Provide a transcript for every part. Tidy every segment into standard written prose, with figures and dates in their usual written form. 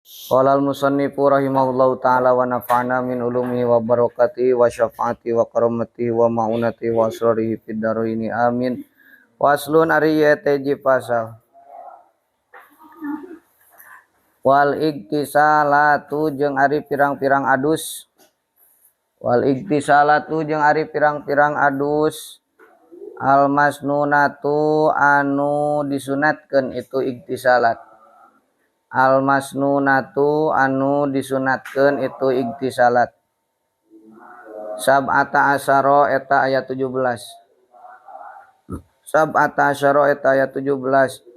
Qala al-musannifu rahimahullahu ta'ala wa nafa'na min ulumihi wa barakatihi wa syafaati wa karamatihi wa ma'unatihi wa asrarihi fid dharaini amin. Waslun ari teji pasal wal iktisalatu jeung ari pirang-pirang adus wal iktisalatu jeung ari pirang-pirang adus al masnunatu anu disunatkeun itu iktisalat al masnunatu anu disunatkeun itu iktisalat sab'ata asyara eta ayat 17 sab'ata asyara eta ayat 17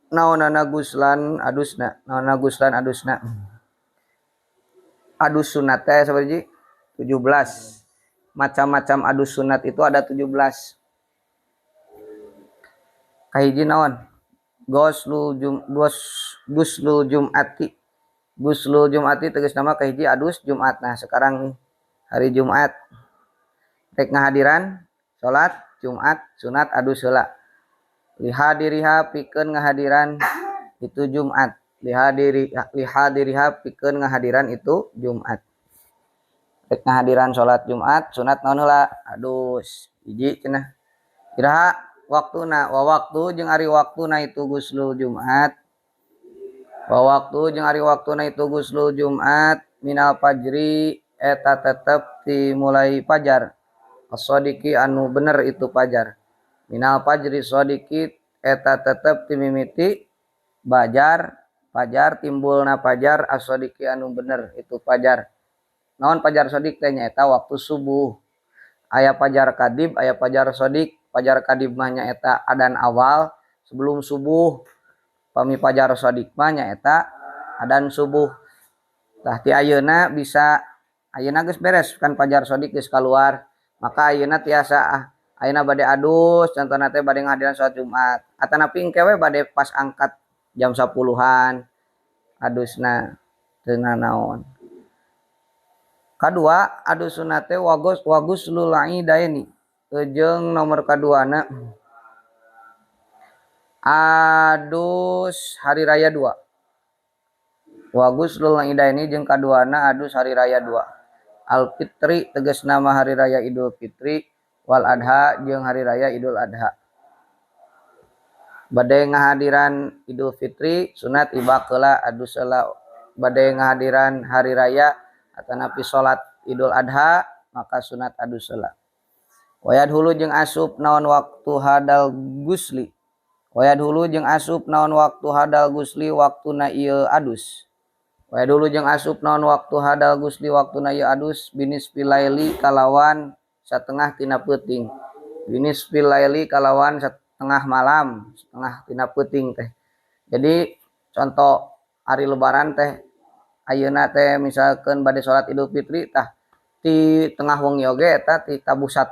naonana guslan adusna naonana guslan adusna adus sunat teh sabaraha 17 macam-macam adus sunat itu ada 17 kahiji naon guslul jum'ati guslul jum'ati tegas nama kahiji adus Jumat. Nah sekarang nih hari Jumat rek ngahadiran salat Jumat sunat adus heula lihadiriha pikeun ngahadiran itu Jumat lihadiriha pikeun ngahadiran itu Jumat rek ngahadiran salat Jumat sunat naon heula adus hiji cenah iraha waktuna wa waktu jeung ari waktuna itu guslul Jumat wa waktu jeung ari waktuna itu guslul Jumat minal fajri eta tetep dimulai fajar as-shadiqi anu bener itu fajar minal fajri shadiqi eta tetep timimiti fajar timbulna fajar as-shadiqi anu bener itu fajar naon fajar shadiq teh nyaeta waktu subuh aya fajar kadib aya fajar shadiq fajar kadib mah nyaeta adan awal sebelum subuh pami fajar shadiq mah nyaeta adan subuh tah ti ayeuna bisa ayeuna geus beres kan fajar shadiq geus kaluar maka ayeuna tiasa ayeuna bade adus contohna teh bade ngahadiran salat Jumat atanapi engke we bade pas angkat jam 10-an adusna teu naon kadua adus sunat teh wagus lulai daeni jeung nomor kaduana adus hari raya 2 wagus lulai daeni jeung kaduana adus hari raya 2 al fitri tegas nama hari raya Idul Fitri wal adha jeung hari raya Idul Adha bade ngahadiran Idul Fitri sunat ibak heula adus heula bade ngahadiran hari raya atanapi salat Idul Adha maka sunat adus heula wayad hulu jeung asup naon waktu hadal gusli wayad hulu jeung asup naon waktu hadal gusli waktuna ieu adus wayad hulu jeung asup naon waktu hadal gusli waktuna ieu adus binis pilaili kalawan satengah tina peuting binis pilaili kalawan setengah malam setengah tina peuting teh jadi contoh hari lebaran teh ayeuna teh misalkeun bade salat Idul Fitri tah di tengah wengi oge eta ti tabuh 1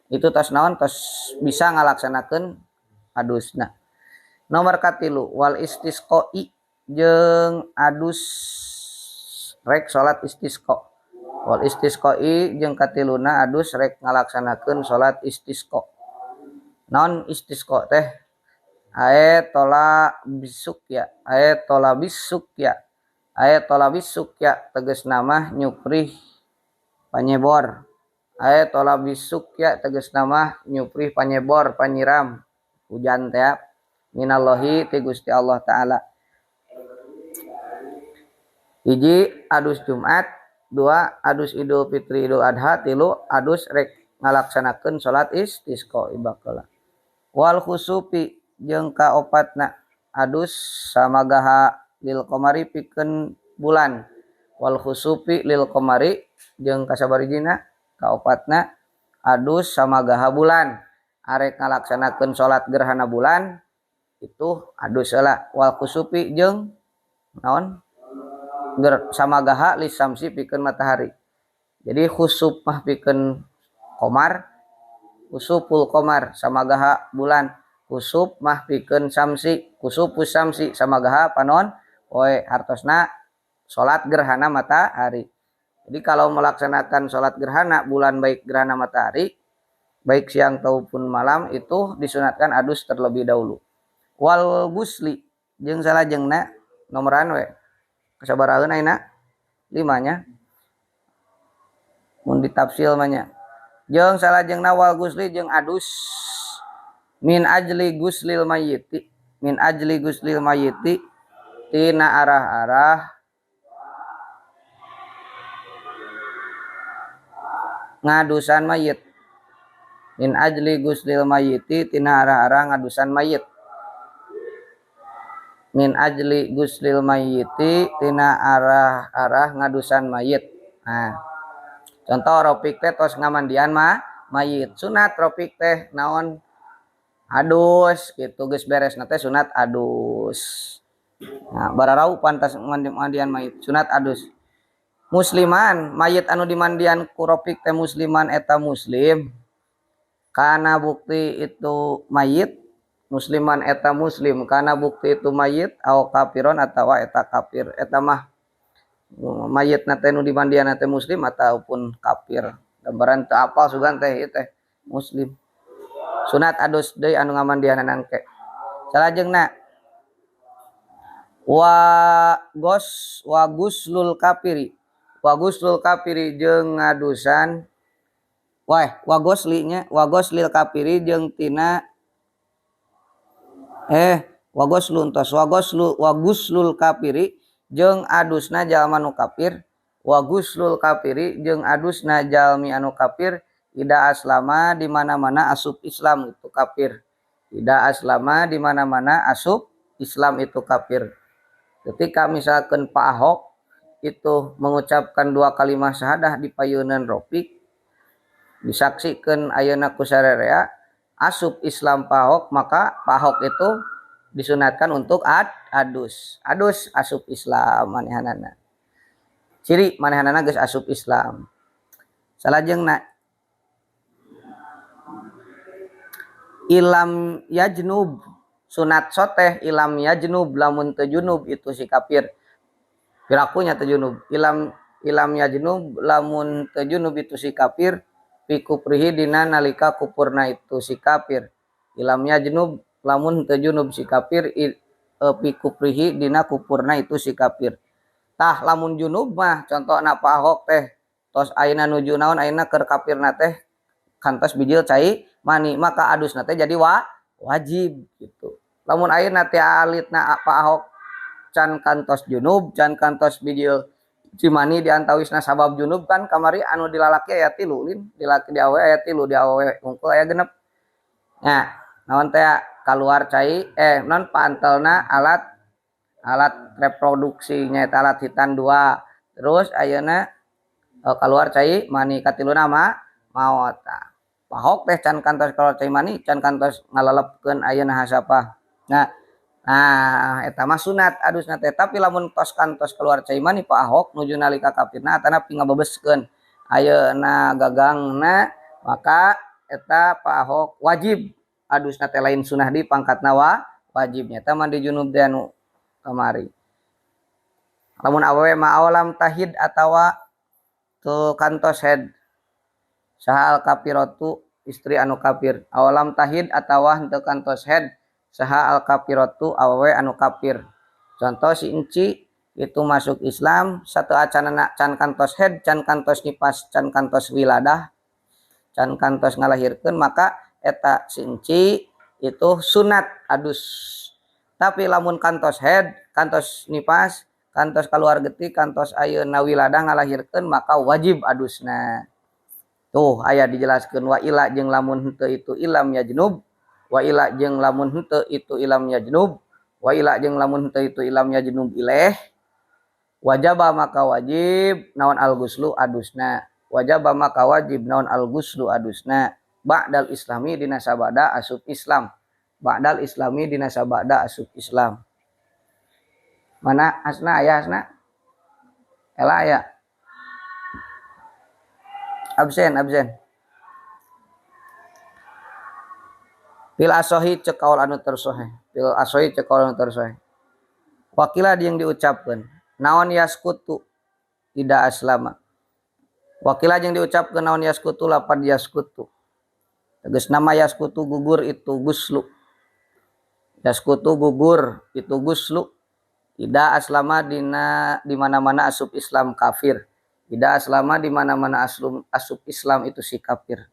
itu tos naon tos bisa ngalaksanakeun adusna nomor katilu wal istisqoi jeung adus rek salat istisqa wal istisqoi jeung katiluna adus rek ngalaksanakeun salat istisqa naon istisqa teh ae tola bisuk ya tegas nama nyuprih panyebor aya tola bisuk ya tegas nama nyuprih panyebor panyiram hujan teh minallahi ti Gusti Allah taala hiji adus Jumat 2 adus Idul Fitri Idul Adha 3 adus rek ngalaksanakeun salat istisqa ibaqala wal khusufi jeung kaopatna adus samagaha lil qamari pikeun bulan wal khusufi lil qamari jeung kasabarijina kaopatna adus samagaha bulan arek ngalaksanakeun salat gerhana bulan itu adus heula wal khusufi jeung naon samagaha lisamsi pikeun matahari jadi khusuf mah pikeun qamar khusuful qamar samagaha bulan khusuf mah pikeun samsi khusufus samsi samagaha panon poe hartosna salat gerhana matahari jadi kalau melaksanakan salat gerhana bulan baik gerhana matahari baik siang ataupun malam itu disunatkan adus terlebih dahulu wal gusli jeung salajengna nomoran we kasabaraeun ayeuna 5 nya mun ditafsil mah nya jeung salajengna wal gusli jeung adus min ajli guslil mayyiti tina arah-arah ngadusan mayit min ajli guslil mayyiti tina arah-arah ngadusan mayit min ajli guslil mayyiti tina arah-arah ngadusan mayit. Nah contoh ropik teh tos ngamandian mayit sunat ropik teh naon adus gitu geus beresna teh sunat adus. Nah bararau pantas mandian mayit sunat adus. Musliman mayit anu dimandian ku ropik teh musliman eta muslim kana bukti itu mayit musliman eta muslim kana bukti itu mayit au kafiron atawa eta kafir eta mah mayit na teh nu dimandian teh muslim ataupun kafir gambaran teu apal sugan teh teh muslim sunat adus deui anu ngamandianan ke salajengna wa guslul kafiri jeung ngadusan wa guslil kafiri jeung tina wa guslul kafiri jeung adusna jalma nu kafir wa guslul kafiri jeung adusna jalmi anu kafir ida aslama di mana-mana asup Islam itu kafir ida aslama di mana-mana asup Islam itu kafir. Ketika misalkan Pak Ahok itu mengucapkan 2 kalimat syahadah di payeunan ropik disaksikan ayeuna ku sararea asup Islam Pak Ahok maka Pak Ahok itu disunatkan untuk adus asup Islam manehanana ciri manehanana geus asup Islam. Salajengna ilam yajnub sunat soteh ilam yajnub lamun teu junub itu si kafir pirakunya teu junub ilam yajnub lamun teu junub itu si kafir fi kuprihi dina nalika kupurna itu si kafir ilam yajnub lamun teu junub si kafir fi kuprihi dina kupurna itu si kafir. Tah lamun junub mah contohna Pak Ahok teh tos ayeuna nuju naon ayeuna keur kafirna teh kantos bijil cai mani maka adusna teh jadi wajib gitu. Lamun ayeuna teh alitna Pak Ahok can kantos junub can kantos bijil cimani diantawisna sabab junub kan kamari anu dilalaki aya 3 lin dilaki di awe aya 3 di awe hungkul aya 6. Nya naon teh kaluar cai non pantelna alat reproduksinya eta alat hitan 2 terus ayeuna keluar cai mani katiluna maot. Pak Ahok teh can kantos keluar cai mani can kantos ngalelepkeun ayeuna hasapa. Nah eta mah sunat adusna teh tapi lamun tos kantos keluar cai mani Pak Ahok nuju nalika kafirna atana pingabebeskeun ayeuna gagangna maka eta Pak Ahok wajib adusna teh lain sunah di pangkatna wajibnya eta mah di junub teh anu kamari. Lamun awewe mah awalam tahid atawa tu kantos head saha al kafiratu istri anu kafir awalam tahid atawa henteu kantos head saha al kafiratu awewe anu kafir. Contoh si enci itu masuk Islam satu acanana can kantos head can kantos nifas can kantos wiladah can kantos ngalahirkeun maka eta si enci itu sunat adus. Tapi lamun kantos head kantos nifas kantos kaluar getih kantos ayeuna wiladah ngalahirkeun maka wajib adusna. Tuh aya dijelaskeun wa ila jeung lamun henteu itu ilam yajnub wa ila jeung lamun henteu itu ilam yajnub wa ila jeung lamun henteu itu ilam yajnub ileh wajaba maka wajib naon al guslu adusna wajaba maka wajib naon al guslu adusna ba'dal islami dina sabada asup Islam ba'dal islami dina sabada asup Islam. Mana asna aya asna ela aya absen Pil asohi cek kaul anu tersohe. Pil asohi cek kaul anu tersohe. Wakila yang diucapkan. Naon yaskutu tidak aslama. Wakila yang diucapkan naon yaskutu lapan yaskutu. Tegas nama yaskutu gugur itu guslu. Yaskutu gugur itu guslu. Ida aslama dina di mana-mana asub Islam kafir. Ida aslama di mana-mana asub Islam itu si kafir.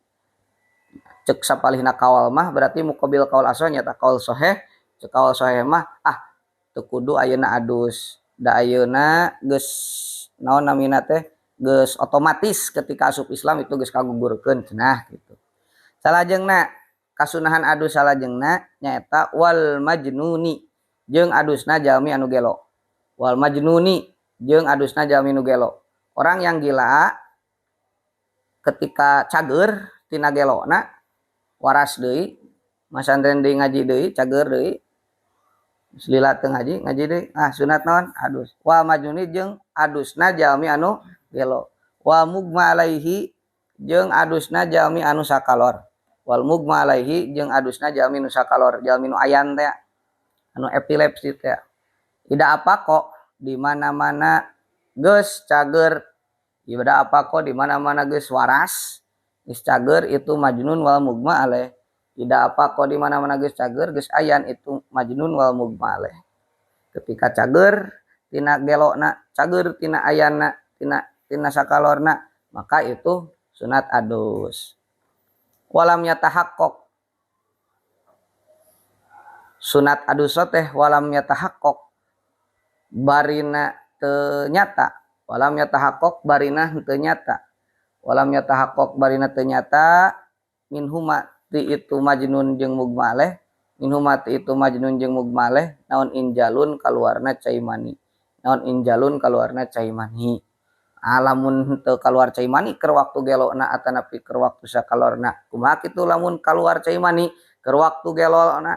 Cek sapalihna kawal mah berarti muqabil kaul asal nyata kaul sahih. Cek kaul sahih mah teu kudu ayeuna adus. Da ayeuna geus naon namina teh geus otomatis ketika asub Islam itu geus kagugurkeun cenah gitu. Salajengna kasunahan adus salajengna nyaeta wal majnuni jeung adusna jalmi anu gelo. Wal majnuni jeung adusna jalmi anu gelo. Orang yang gila ketika cager tina gelona waras deui, masantren deui ngaji deui, cager deui. Lila teu ngaji deui. Sunat naon? Adus. Wal majnuni jeung adusna jalmi anu gelo. Wa mugma alaihi jeung adusna jalmi anu sakalor. Wal mugma alaihi jeung adusna jalmi anu sakalor, jalmi nu ayan teh anu epilepsi teh. Ida apa kok di mana-mana geus cager. Ida apa kok di mana-mana geus waras, geus cager itu majnun wal mugma alaih. Ida apa kok di mana-mana geus cager, geus ayan itu majnun wal mugma alaih. Ketika cager tina gelona, cager tina ayanna, tina sakalorna, maka itu sunat adus. Walam yatahaqqaq. Sunat adus teh walam yatahaqqaq barina teu nyata. Walam yatahaqqaq barina teu nyata. Walam yatahaqqaq barina teu nyata minhuma ti itu majnun jeung mugma alaih. Minhuma ti itu majnun jeung mugma alaih naon injalun kaluarna cai mani. Naon injalun kaluarna cai mani. Lamun teu kaluar cai mani keur waktu gelona atanapi keur waktu sakalorna. Kumaha kitu lamun kaluar cai mani keur waktu gelona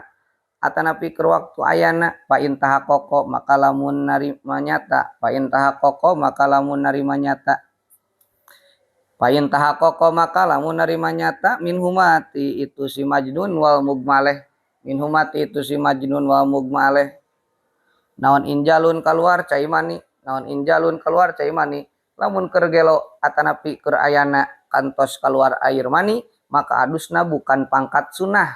atanapi keur waktu ayana fa intaha koko maka lamun narima nyata. Fa intaha koko maka lamun narima nyata. Fa intaha koko maka lamun narima nyata min humati itu si majnun wal mugmaleh. Min humati itu si majnun wal mugmaleh. Naon injalun keluar cai mani. Naon injalun keluar cai mani. Lamun keur gelo atanapi keur ayana kantos keluar air mani maka adusna bukan pangkat sunnah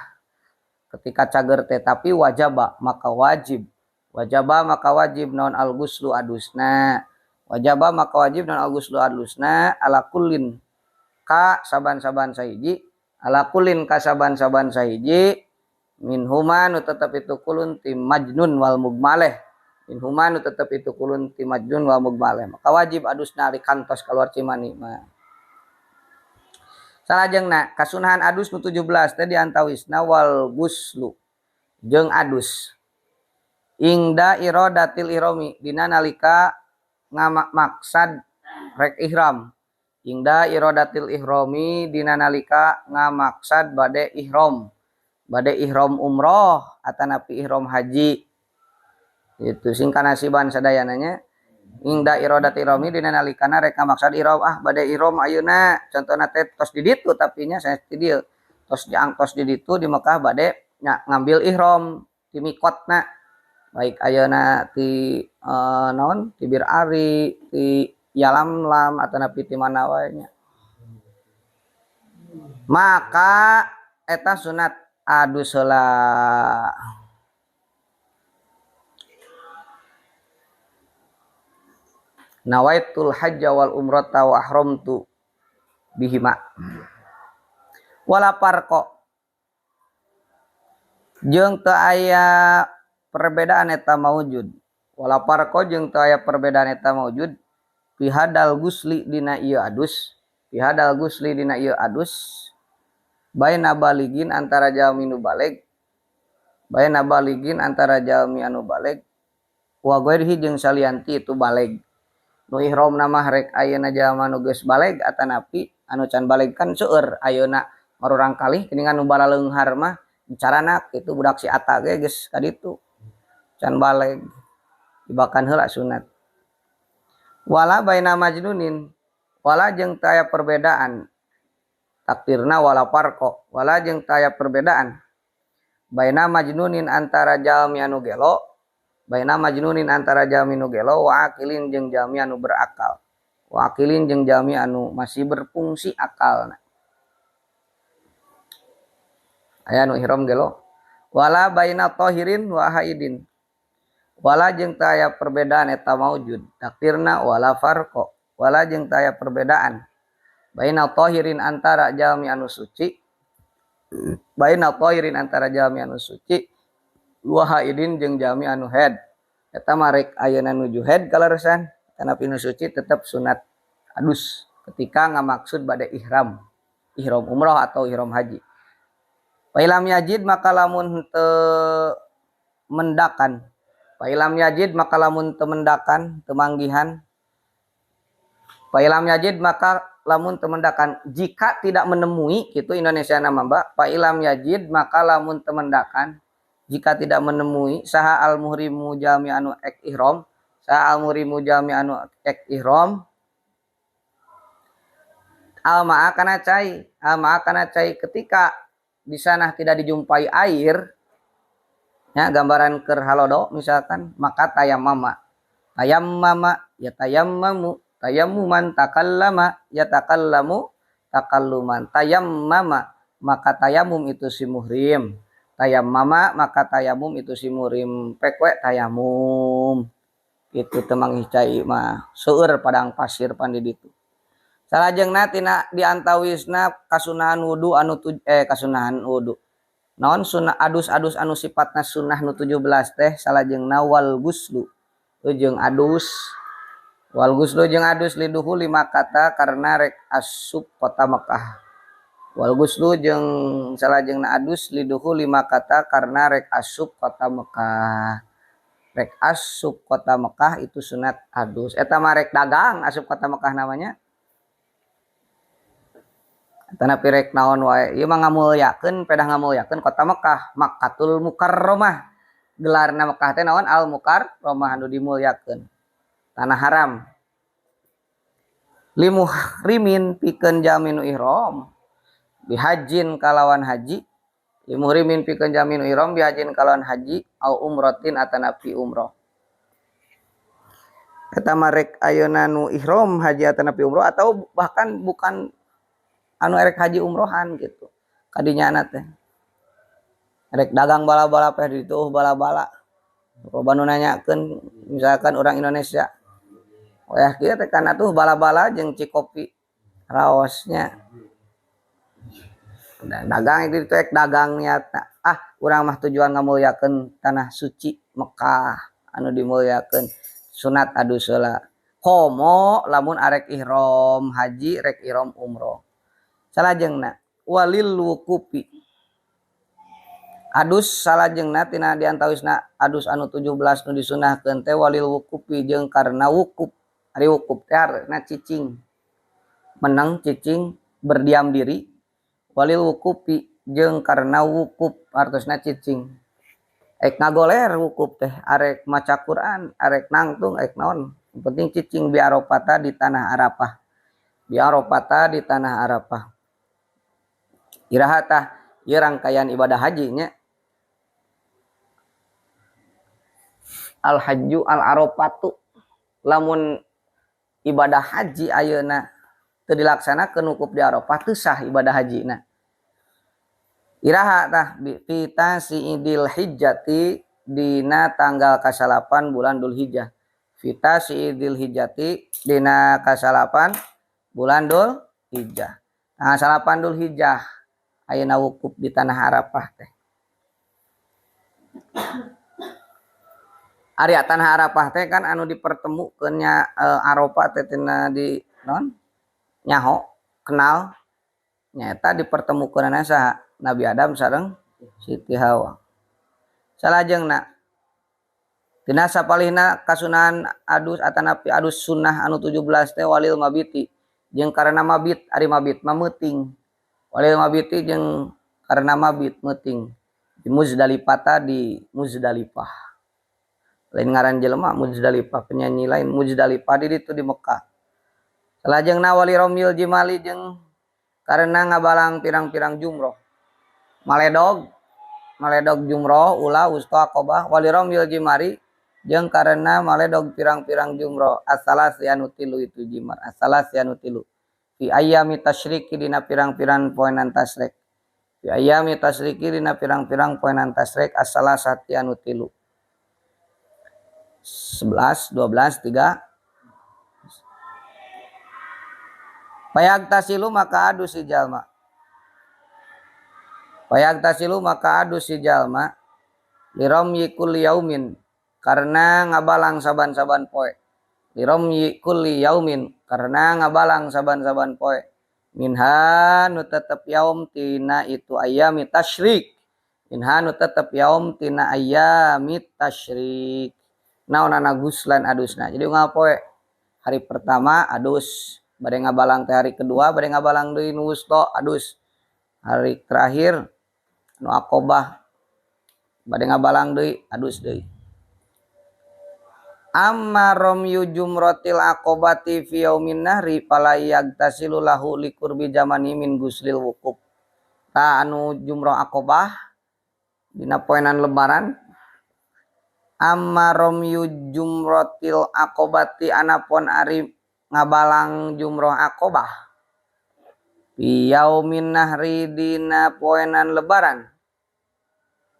ketika cager teh tapi wajaba maka wajib. Wajaba maka wajib naon al ghuslu adusna. Wajaba maka wajib naon al ghuslu adusna ala kullin ka saban-saban sahiji. Ala kullin ka saban-saban sahiji min huma nu tetep itu kulun tim majnun wal mugmaleh. Min huma nu tetep itu kulun tim majnun wal mugmaleh. Maka wajib adusna ari kantos keluar cimani mah. Salajengna kasunahan adus nu 17 teh diantawisna wal ghuslu jeung adus. Ingda iradatil ihrami dina nalika ngamaksad rek ihram. Ingda iradatil ihrami dina nalika ngamaksad bade ihram. Bade ihram umroh atanapi ihram haji. Itu singkan nasiban sadayananya. Ingda iradatil ihrami dina nalikana rek ngamaksad ihram bade ihram ayeuna contohna teh tos di ditu tapi nya saya di dieu. Tos diangtos di ditu di Mekah bade ngambil ihram di mikotna. Baik ayeuna ti naon ti Bir Ari ti Yalamlam atanapi ti mana wae nya. Maka eta sunat adus heula. Nawaitul hajja wal umrata wa ahramtu bihima. Wala parko jeung teu aya perbedaan eta maujud. Wala parko jeung teu aya perbedaan eta maujud pihadal gusli dina ieu adus. Pihadal gusli dina ieu adus baina baligin antara jalmi nu baleg. Baina baligin antara jalmi anu baleg wa ghairihi jeung salianti itu baleg. Nu ihram nama rek ayeuna jalma nu geus baleg atanapi anu can baleg kan seueur ayeuna marurang kalih geuningan nu balaleunghar mah bicarana kitu budak si Ata ge geus ka ditu can baleg dibakan heula sunat. Wala baina majnunin wala jeung teu aya perbedaan takdirna wala parko wala jeung teu aya perbedaan baina majnunin antara jalmi anu gelo. Baina majnunin antara jalmi nu gelo wa akilin jeung jalmi anu berakal. Wa akilin jeung jalmi anu masih berfungsi akalna. Aya nu ihram gelo. Wala baina tahirin wa haidin. wala jeung teu aya perbedaan eta maujud takdirna wala farqo wala jeung teu aya perbedaan baina tahirin antara jalmi anu suci baina tahirin antara jalmi anu suci wa haidin jeung jalmi anu haid eta mah rek ayeuna nuju haid kaleresan kana pinu suci tetep sunat adus ketika ngamaksud bade ihram umroh atau ihram haji. Pailam yajid maka lamun teu mendakan. Pailam yajid maka lamun teu mendakan, teu manggihan. Pailam yajid maka lamun teu mendakan. Jika tidak menemui kitu Indonesia nama Mbak. Pailam yajid maka lamun teu mendakan. Jika tidak menemui saha al muhrimu jami anu ek ihram, saha al muhrimu jami anu ek ihram al-ma'a kana cai ketika di sana tidak dijumpai air ya gambaran keur halodo misalkan maka tayammama ya tayammamu tayammuman takallama ya takallamu takalluman tayammama maka tayamum itu si muhrim tayammama maka tayamum itu si muhrim pekwe tayamum itu temang hicai mah seueur padang pasir pandi ditu. Salajengna tina diantawisna kasunahan wudu anu kasunahan wudu. Naon sunah adus-adus anu sifatna sunnah nu 17 teh salajengna wal guslu. Jeung adus. Wal guslu jeung adus liduhu 5 kata karena rek asup kota Mekah. Wal guslu jeung salajengna adus liduhu 5 kata karena rek asup kota Mekah. Rek asup kota Mekah itu sunat adus. Eta mah rek dagang asup kota Mekah namanya. Tanah pirek naon wae ieu mah ngamulyakeun pedah ngamulyakeun kota Mekah Makkatul Mukarramah gelarna Mekah teh naon al mukarramah anu dimulyakeun tanah haram limuhrimin pikeun jaminu ihram bihajin kalawan haji limuhrimin pikeun jaminu ihram bihajin kalawan haji au umratin atanapi umrah eta mah rek ayeuna nu ihram haji atanapi umrah atau bahkan bukan anu erek haji umrohan gitu kadinya anak teh erek dagang bala-bala teh di ditu bala-bala loba nu nanyakeun misalkan orang Indonesia weh kieu teh kana tuh bala-bala jeung cikopi raosnya dagang itu teh dagang nyata urang mah tujuan ngamulyakeun tanah suci Mekah anu dimulyakeun sunat adus heula komo lamun arek ihram haji rek ihram umroh. Salajengna walil wukupi adus salajengna tina diantawisna adus anu 17 nu disunahkeun teh walil wukupi jeung karena wukuf ari wukuf teh artina cicing menang cicing berdiam diri walil wukupi jeung karena wukuf artosna cicing ek ngagoler wukuf teh arek maca Quran arek nangtung ek naon yang penting cicing bi Arafah di tanah Arafah bi Arafah di tanah Arafah. Iraha tah ieu rangkaian ibadah haji nya. Al hajju al arafatu. Lamun ibadah haji ayeuna teu dilaksanakeun wukuf di Arafah teu sah ibadah hajina. Iraha tah fi tasiidil hijjati dina tanggal kasalapan bulan Dzulhijjah. Fi tasiidil hijjati dina kasalapan bulan Dzulhijjah. Tanggal salapan Dzulhijjah ayeuna wukuf di tanah Arafah teh. Ari tanah Arafah teh kan anu dipertemukeun nya Arafah teh tina di naon? Nyaho, kenal. Nyaeta dipertemukeunana saha? Nabi Adam sareng Siti Hawa. Salajengna tina sapalihna kasunahan adus atanapi adus sunnah anu 17 teh walil mabiti jeung karena mabit ari mabit mah meuting. Walil mabiti jeung karena mabit meuting di Muzdalifah di Muzdalifah. Lain ngaran jelema Muzdalifah penyanyi lain Muzdalifah di ditu di Mekah. Salajengna wali romil jimali jeung karena ngabalang pirang-pirang jumroh. Maledog jumroh ulah usta aqobah wali romil jimari jeung karena maledog pirang-pirang jumroh asalasyan utilu itu jimar asalasyan utilu. Fi ayyami tasyriki dina pirang-pirang poenan tasrek. Fi ayyami tasyriki dina pirang-pirang poenan tasrek as-salasati anu 3. 11 12 3 Payagtasilu maka adu si jalma. Payagtasilu maka adu si jalma liramyi kulli yaumin karena ngabalang saban-saban poe. Liramyi kulli yaumin karena ngabalang saban-saban poe. Minha nu tetep yaum tina itu ayami tasyrik. Minha nu tetep yaum tina ayami tasyrik. Naonana guslan adusna. Jadi ngapoe hari pertama adus. Bade ngabalang teh hari kedua, bade ngabalang deui nu wusto adus. Hari terakhir nu akobah bade ngabalang deui adus deui. Amma romyu jumratil akobati fi yaumin nahri fala yagtasilu lahu liqurbi zamani min guslil wukuf. Ta anu jumrah akobah dina poenan lebaran. Amma romyu jumratil akobati anapun ari ngabalang jumroh akobah fi yaumin nahri dina poenan lebaran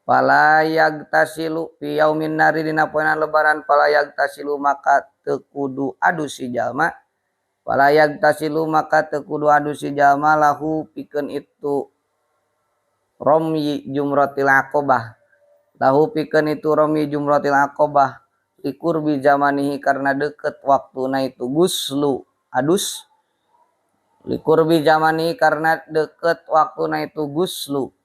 fala yagtasilu fi yaumin nahri dina poenan lebaran fala yagtasilu maka teu kudu adu si jalma fala yagtasilu maka teu kudu adu si jalma lahu pikeun itu romyi jumratil akobah lahu pikeun itu romyi jumratil akobah likurbi zamanihi karena deket waktuna itu guslu adus likurbi zamanihi karena deket waktuna itu guslu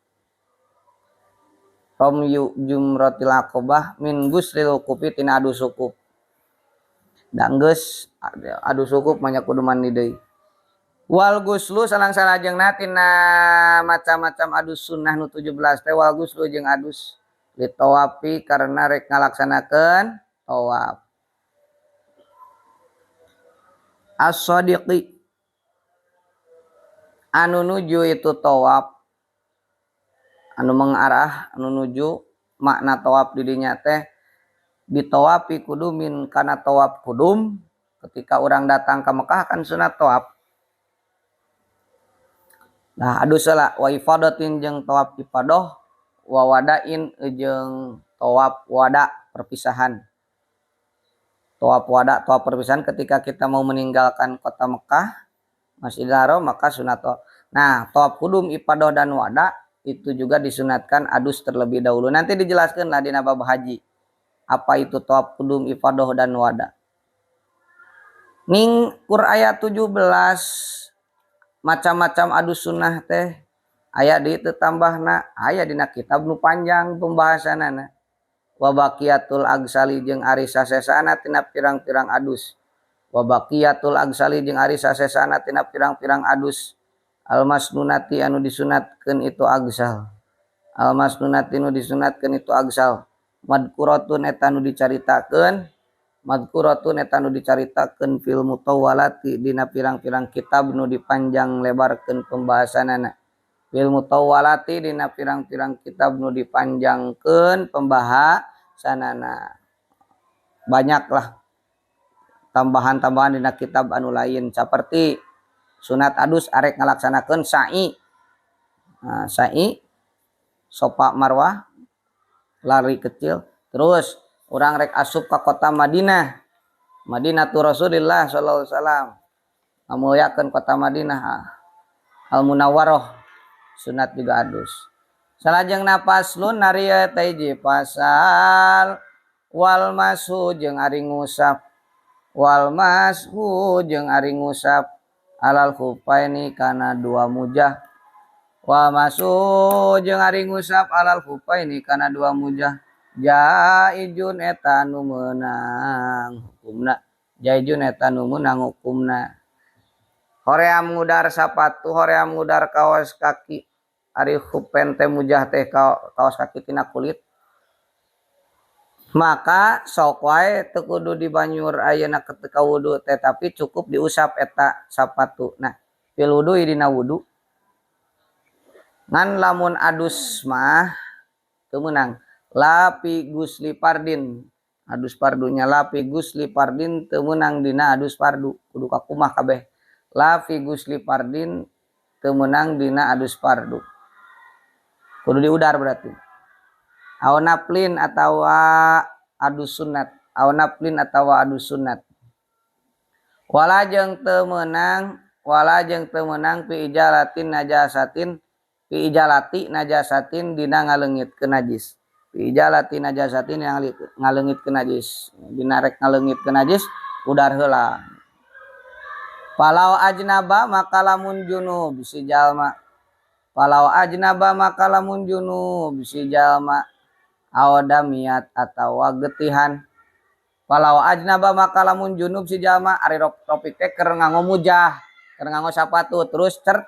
romyu jumratil akobah min guslil wukufi tina adus wukuf dan geus adus wukuf manya kudu mandi deui wal guslu salang-salajengna tina macam-macam adus sunnah nu 17 teh wal guslu jeung adus litawafi karena rek ngalaksanakeun tawaf. As-sadiqi anu nuju itu tawaf anu mengarah anu nuju makna tawaf di dinya teh bitawafi kudumin kana tawaf kudum ketika orang datang ke Mekah kan sunat tawaf. Nah adu sela wa ifadatin jeung tawaf ifadah wa wadain jeung tawaf wada perpisahan. Tawaf wada, tawaf perpisahan ketika kita mau meninggalkan kota Mekah, Masjidil Haram, maka sunat tawaf. Nah, tawaf kudum, ifadah dan wada itu juga disunatkan adus terlebih dahulu. Nanti dijelaskan lah di bab haji. Apa itu tawaf kudum, ifadah dan wada. Ning Qur ayat 17 macam-macam adus sunnah teh aya di teu tambahna, aya dina kitab nu panjang pembahasanana. Wabaqiyatul agsali jeung ari sasesana tina pirang-pirang adus. Wabaqiyatul agsali jeung ari sasesana tina pirang-pirang adus. Almasnunati anu disunatkeun itu agsal. Almasnunati anu disunatkeun itu agsal. Madkuratun eta anu dicaritakeun. Madkuratun eta anu dicaritakeun fil mutawwalati dina pirang-pirang kitab nu dipanjang lebarkeun pembahasanana. Fil mutawwalati dina pirang-pirang kitab nu dipanjangkeun pembahasanana. Banyaklah tambahan-tambahan dina kitab anu lain seperti sunat adus arek ngalaksanakeun sa'i. Nah, sa'i sofa marwah lari kecil terus urang rek asup ka kota Madinah. Madinatul Rasulillah sallallahu alaihi wasallam. Ngamuliakeun kota Madinah Al Munawwarah. Sunat juga adus. Salajeng napas lun nariya taiji pasal wal mashu jeung ari ngusap wal mashu jeung ari ngusap alal khufaini kana dua mujah wal mashu jeung ari ngusap alal khufaini kana dua mujah jaijun eta nu meunang hukumna jaijun eta nu meunang hukumna hoream ngudar sapatu hoream ngudar kaos kaki ari khupen teh mujah teh kaos kaki tina kulit maka sok wae teu kudu di banyur ayeuna ketika wudu teh tapi cukup diusap eta sapatu. Nah fil wudu dina wudu ngan lamun adus mah teu meunang lapi gusli pardin adus pardunya lapi gusli pardin teu meunang dina adus pardu kudu kakumah kabeh lafi gusli pardin teu meunang dina adus pardu kudu diudar berarti aw naplin atawa adus sunat aw naflin atawa adu sunat. Wala jeung teu meunang fi ijalati najasatin dina ngaleungitkeun najis. Fi ijalati najasatin yang ngaleungitkeun najis. Dina rek ngaleungitkeun najis udar heula. Palau ajnaba maka lamun junub si jalma. Palau ajnaba maka lamun junub si jalma. Awadamiat atawa getihan. Palau ajnaba maka lamun junub si jalma ari topik teh keur nganggo mujah, keur nganggo sapatu terus cert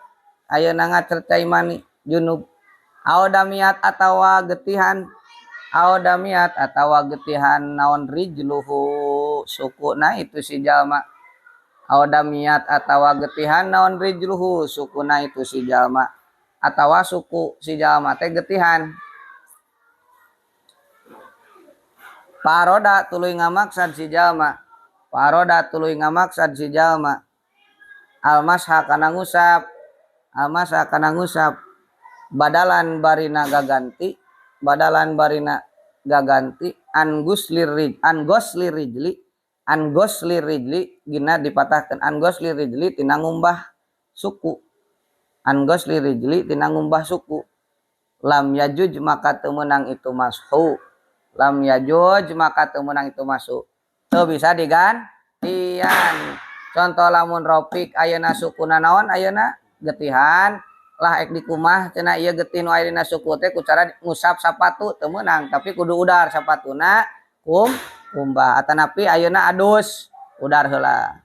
ayeuna ngacercai mani junub. Awadamiat atawa getihan. Awadamiat atawa getihan naon rijluhu sukuna itu si jalma. Awadamiat atawa getihan naon rijluhu sukuna itu si jalma. Atawa suku si jalma teh getihan. Paroda tuluy ngamaksad si jalma. Paroda tuluy ngamaksad si jalma. Almasha kana ngusap. Almasha kana ngusap. Badalan barina gaganti. Badalan barina gaganti. Angoslir rijli. Gina dipatahkan. Angoslir rijli tina ngumbah suku. Angoslir rijli tina ngumbah suku. Lam yajuj maka teu meunang itu mashu. Lam yajuj maka teu meunang itu masuk. Teu bisa digantian. Contoh lamun ropik ayeuna sukuna naon ayeuna getihan lah ek dikumah cenah ieu getih nu aya dina suku teh ku cara ngusap sapatu teu meunang tapi kudu udar sapatuna kumbah atanapi ayeuna adus udar heula.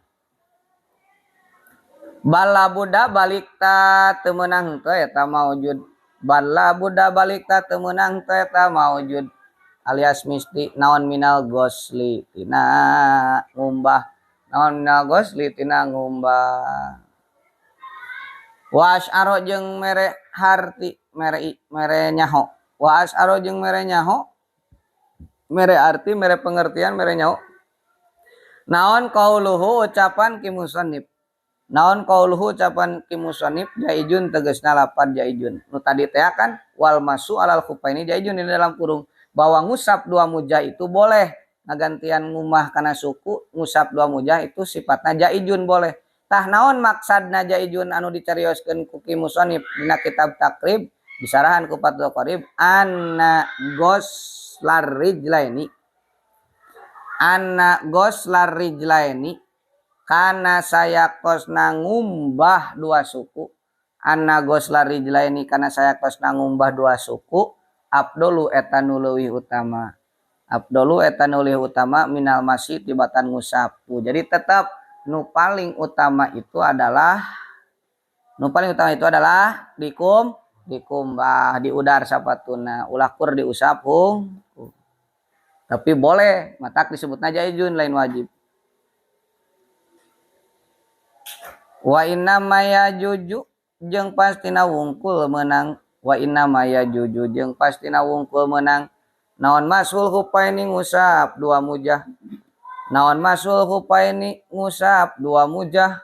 Bala buda balikta teu meunang teu eta maujud. Bala buda balikta teu meunang teu eta maujud. Alias misti naon minal gosli tina ngumbah. Naon minal gosli tina ngumbah. Wa asy'aro jeung mere harti mere nyaho. Wa asy'aro jeung mere nyaho. Mere arti mere pengertian mere nyaho. Naon qauluhu ucapan ki musannif. Naon qauluhu ucapan ki musannif jaijun tegasna lapad jaijun. Nu tadi teh kan wal masu alal khufaini jaijun di dalam kurung. Bahwa ngusap dua mujah itu boleh. Nagantian ngumah kana suku, ngusap dua mujah itu sifatnya jaijun boleh. Tah naon maksadna jaijun anu dicarioskeun ku ki musannif dina kitab takrib disarahan ku Fathul Qarib anna goslar rijlaini kana saya kosna ngumbah dua suku. Anna goslar rijlaini kana saya kosna ngumbah dua suku. Abdolu etanu leuwih utama. Abdolu etanu leuwih utama minal masih tibatan ngusapu. Jadi tetap nu paling utama itu adalah dikumbah diudar sapatuna ulah kur diusap tapi boleh matak disebutna jaizun lain wajib. Wa inna maya juju jeung pastina wungkul menang. Wa inna maya juju jeung pastina wungkul menang. Naon masul hupaini ngusap dua mujah. Naon masul hupaini ngusap dua mujah.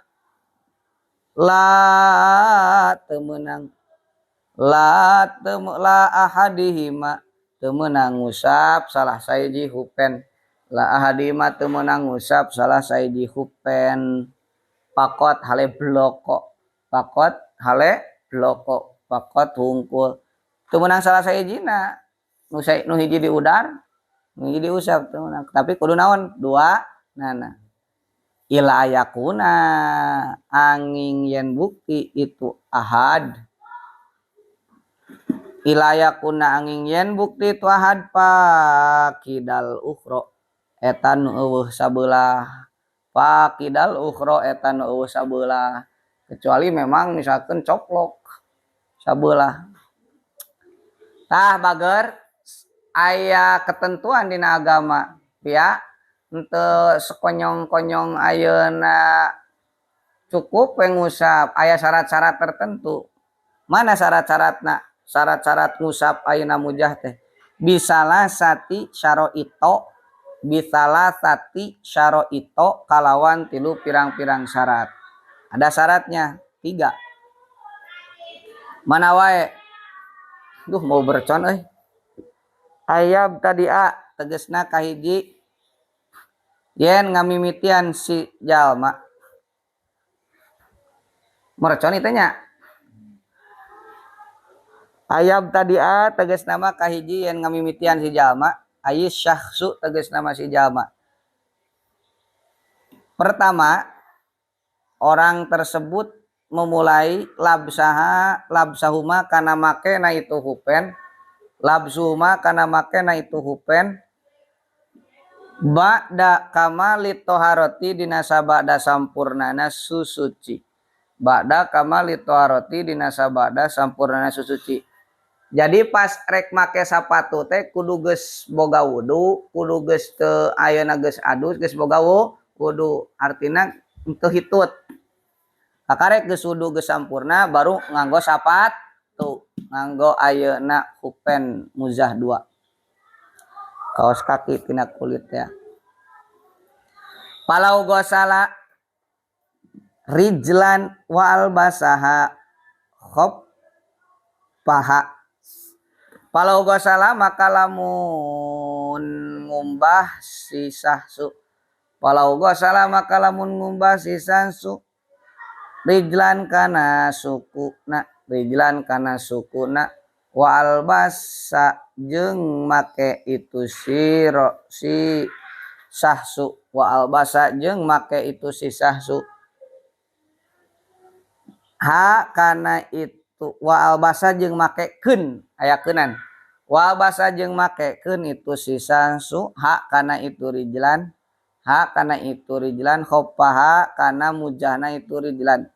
La temenang. La ahadihima temenang ngusap salah saiji hupen. La ahadihima temenang ngusap salah saiji hupen. Pakot hale bloko. Pakot hale bloko. Pakot hungkul teu meunang salah saejina nu hiji di udar nu hiji diusap teu meunang tapi kudu naon dua nana ila ayakuna angin yen bukti itu ahad ila ayakuna angin yen bukti itu ahad pakidal ukhro etan eueuh sabelah pakidal ukhro etan eueuh sabelah kecuali memang misalkan coplok sabelah. Tah bager aya ketentuan dina agama ya henteu sekonyong-konyong ayeuna cukup ngusap aya syarat-syarat tertentu. Mana syarat-syaratna? Syarat-syarat ngusap ayeuna mujah teh bisalah sati syaraito kalawan tilu pirang-pirang syarat. Ada syaratnya 3. Mana wae mau bercon euy ayab tadi tegesna kahiji yen ngamimitian si jalma mercon itu nya ayam tadi tegas nama kahiji yen ngamimitian si jalma ayis syahsu tegas nama si jalma. Pertama, orang tersebut memulai labsahuma kana make na itu hupen, labsuhuma kana make na itu hupen, ba'da kamali toharoti dina sabada sampurnana susuci. Ba'da kamali toharoti dina sabada sampurnana susuci. Jadi pas rek make sapatu teh kudu geus boga wudu, kudu geus teu ayeuna geus adus, geus boga wudu. Artina teu hitut. Kakarek geus wudu geus sampurna baru nganggo sapatu, nganggo ayeuna hupen muzah 2. Kaos kaki tina kulit ya. Palau gosala rijlan wal basaha khop paha. Palau gosala maka lamun ngumbah si sahsu. Palau gosala maka lamun ngumbah si sahsu. Rijlan kana sukuna, rijlan kana sukuna wa albasa jeung make itu si sahsu, wa albasa jeung make itu si sahsu. Ha kana itu wa albasa jeung make keun aya keunan. Wa albasa jeung make keun itu si sahsu, ha kana itu rijlan, ha kana itu rijlan, khopaha kana mujahna itu rijlan.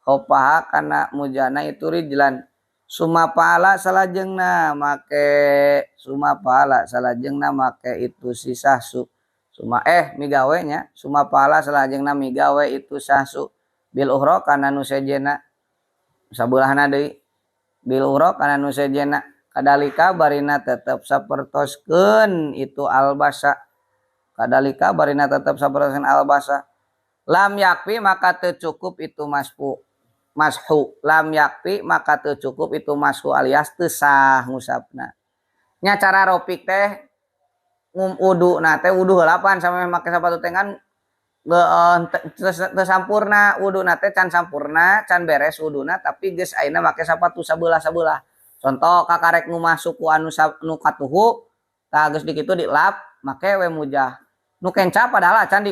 Khopaha kana mujana itu rijlan. Sumapala salajengna make sumapala salajengna make itu si sahsu. Migawe nya sumapala salajengna migawe itu sahsu. Bil uhra kana nu sejena sabulahna deui. Bil uhra kana nu sejena kadalika barina tetep sapertoskeun itu albasa. Kadalika barina tetep sapertoskeun albasa. Lam yakfi maka teu cukup itu mashu, lam yakfi maka teu cukup itu mashu alias teu sah ngusapna. Nya cara ropik teh wudu na teh wudu heulapan sampai make sapatu teh kan teu sampurna wudu na teh can sampurna, can beres wuduna tapi geus ayeuna make sapatu sabeula-sabeula. Contoh kakarek nu masuk ku anu katuhu tah geus dikitu dilap make we mujah. Nu kenca padahal can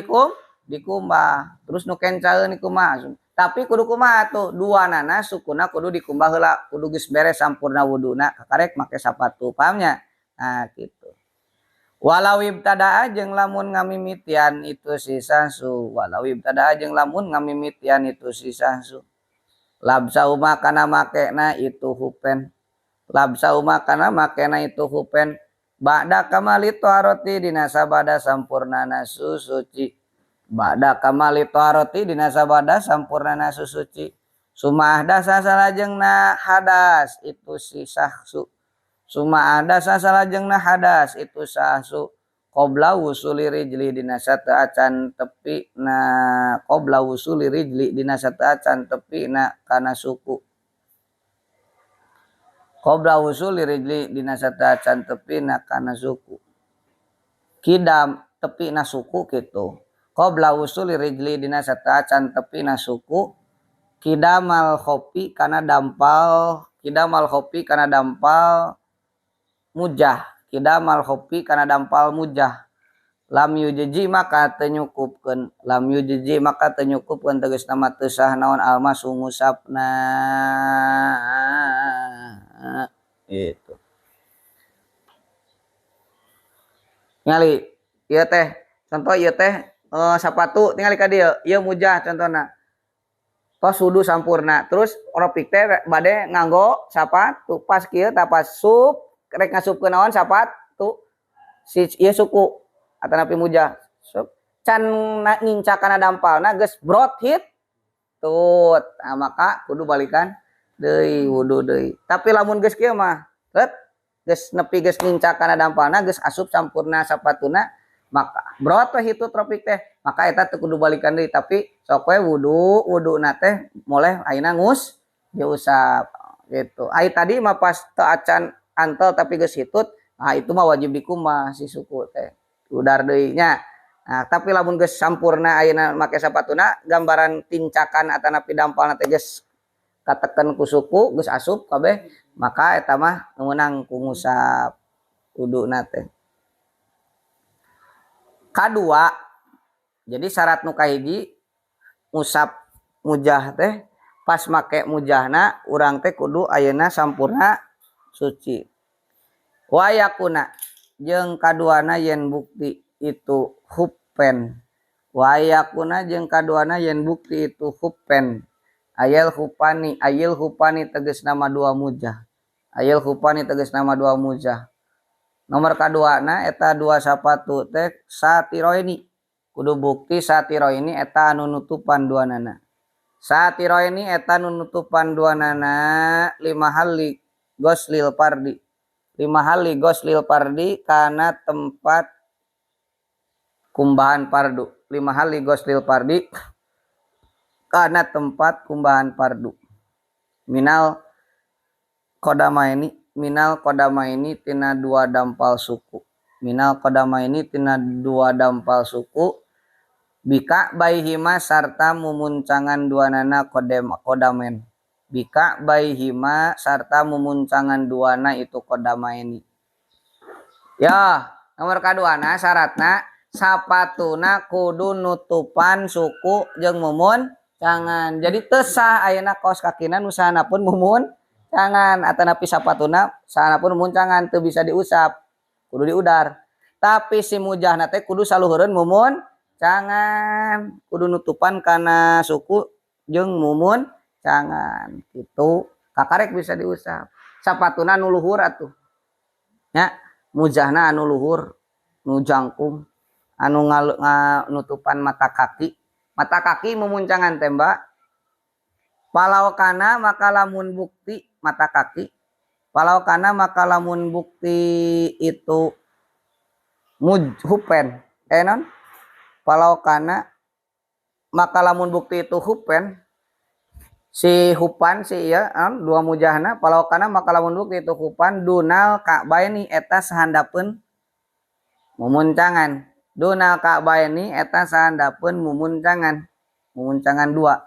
dikumbah. Terus nu kencaeun kumaha? Tapi kudu kumaha tuh duanana sukuna kudu dikumbah heula, kudu geus beres sampurna wuduna kakarek make sapatu. Pahamnya? Nah, gitu. Walau ibtadaa jeung lamun ngamimitian itu si sahsu, walau ibtadaa jeung lamun ngamimitian itu si sahsu. Labsa uma kana makena itu hupen. Labsa uma kana makena itu hupen. Ba'da kamali toharoti dina sabada sampurnana suci. Ba'da kamali toharoti dina sabada sampurnana suci. Sumah dasa salajengna hadas itu si sahsu. Sumah dasa salajengna hadas itu sahsu. Qobla wusuli rijli dina sataacan tepi na qobla wusuli rijli dina sataacan tepi na kana suku. Qobla wusuli rijli dina sataacan tepi na kana suku. Kidam tepi na suku gitu. Qobla wusuli rijli dina sataacan tepi na suku. Kidamal khopi kana dampal, kidamal khopi kana dampal mujah, kidamal khopi kana dampal mujah. Lam yujji maka teu nyukupkeun, lam yujji maka teu nyukupkeun tegasna mah teu sah naon almasu ngusapna. Itu. Ngali ieu teh, contoh ieu teh sapatu tinggal ka dieu, ieu mujah contohna. Tos wudu sampurna, terus ropik teh bade nganggo sapatu, pas kieu tah pas sup rek ngasupkeun naon sapatu si ieu suku atanapi mujah. Sup can nginca kana dampalna geus brot hit tut. Nah, maka kudu balikan deui wudu deui. Tapi lamun geus kieu mah geus nepi geus nginca kana dampalna geus asup sampurna sapatuna maka brot we hitut tropik teh maka eta teu kudu balikan deui tapi sok we wuduna teh moleh ayeuna diusap gitu. Ai tadi mah pas teu acan antel tapi geus hitut, nah itu mah wajib dikumbah si suku teh. Udar deui nya. Nah, tapi lamun geus sampurna ayeuna make sapatuna gambaran tincakan atanapi dampalna teh geus kateken ku suku geus asup kabeh, maka eta mah meunang ku ngusap wuduna teh. Kadua, jadi syarat nu kahiji ngusap mujah teh pas make mujahna urang teh kudu ayeuna sampurna suci. Wa yakuna jeung kaduana yen bukti itu hupen. Wa yakuna jeung kaduana yen bukti itu hupen. Ayel hupani tegas nama dua mujah. Ayel hupani tegas nama dua mujah. Nomor kaduana eta dua sapatu teh satiroini. Kudu bukti satiroini eta anu nutupan duanana. Satiroini eta anu nutupan duanana lima hali goslil pardi. Lima hali goslil pardi kana tempat kumbahan pardu. Lima hali goslil pardi karena tempat kumbahan pardu. Minal kodamaini tina dua dampal suku. Minal kodamaini tina dua dampal suku. Bika baihima sarta mumuncangan duanana kodamen. Bika baihima sarta mumuncangan duana itu kodamaini. Ya, nomor kaduana syaratna sapatuna kudu nutupan suku jeung mumun cangan. Jadi tesah ayeuna kaos kakina nu sahanapun mumun cangan atanapi sapatuna sahanapun mumun cangan teu bisa diusap, kudu diudar. Tapi si mujahna teh kudu saluhureun mumun cangan, kudu nutupan kana suku jeung mumun cangan. Kitu kakarek bisa diusap. Sapatuna nu luhur atuh. Nya, mujahna anu luhur, nu jangkung, anu nutupan mata kaki. Mata kaki memuncangan tembak. Palau kana maka lamun bukti mata kaki. Palau kana maka lamun bukti itu hupen. Non? Palau kana maka lamun bukti itu hupen. Si hupan si iya dua mujahna. Palau kana maka lamun bukti itu hupan dunal ka'baini eta sahandapeun mumuncangan. Dunal ka'baini eta sahandapeun mumuncangan. Mumuncangan dua.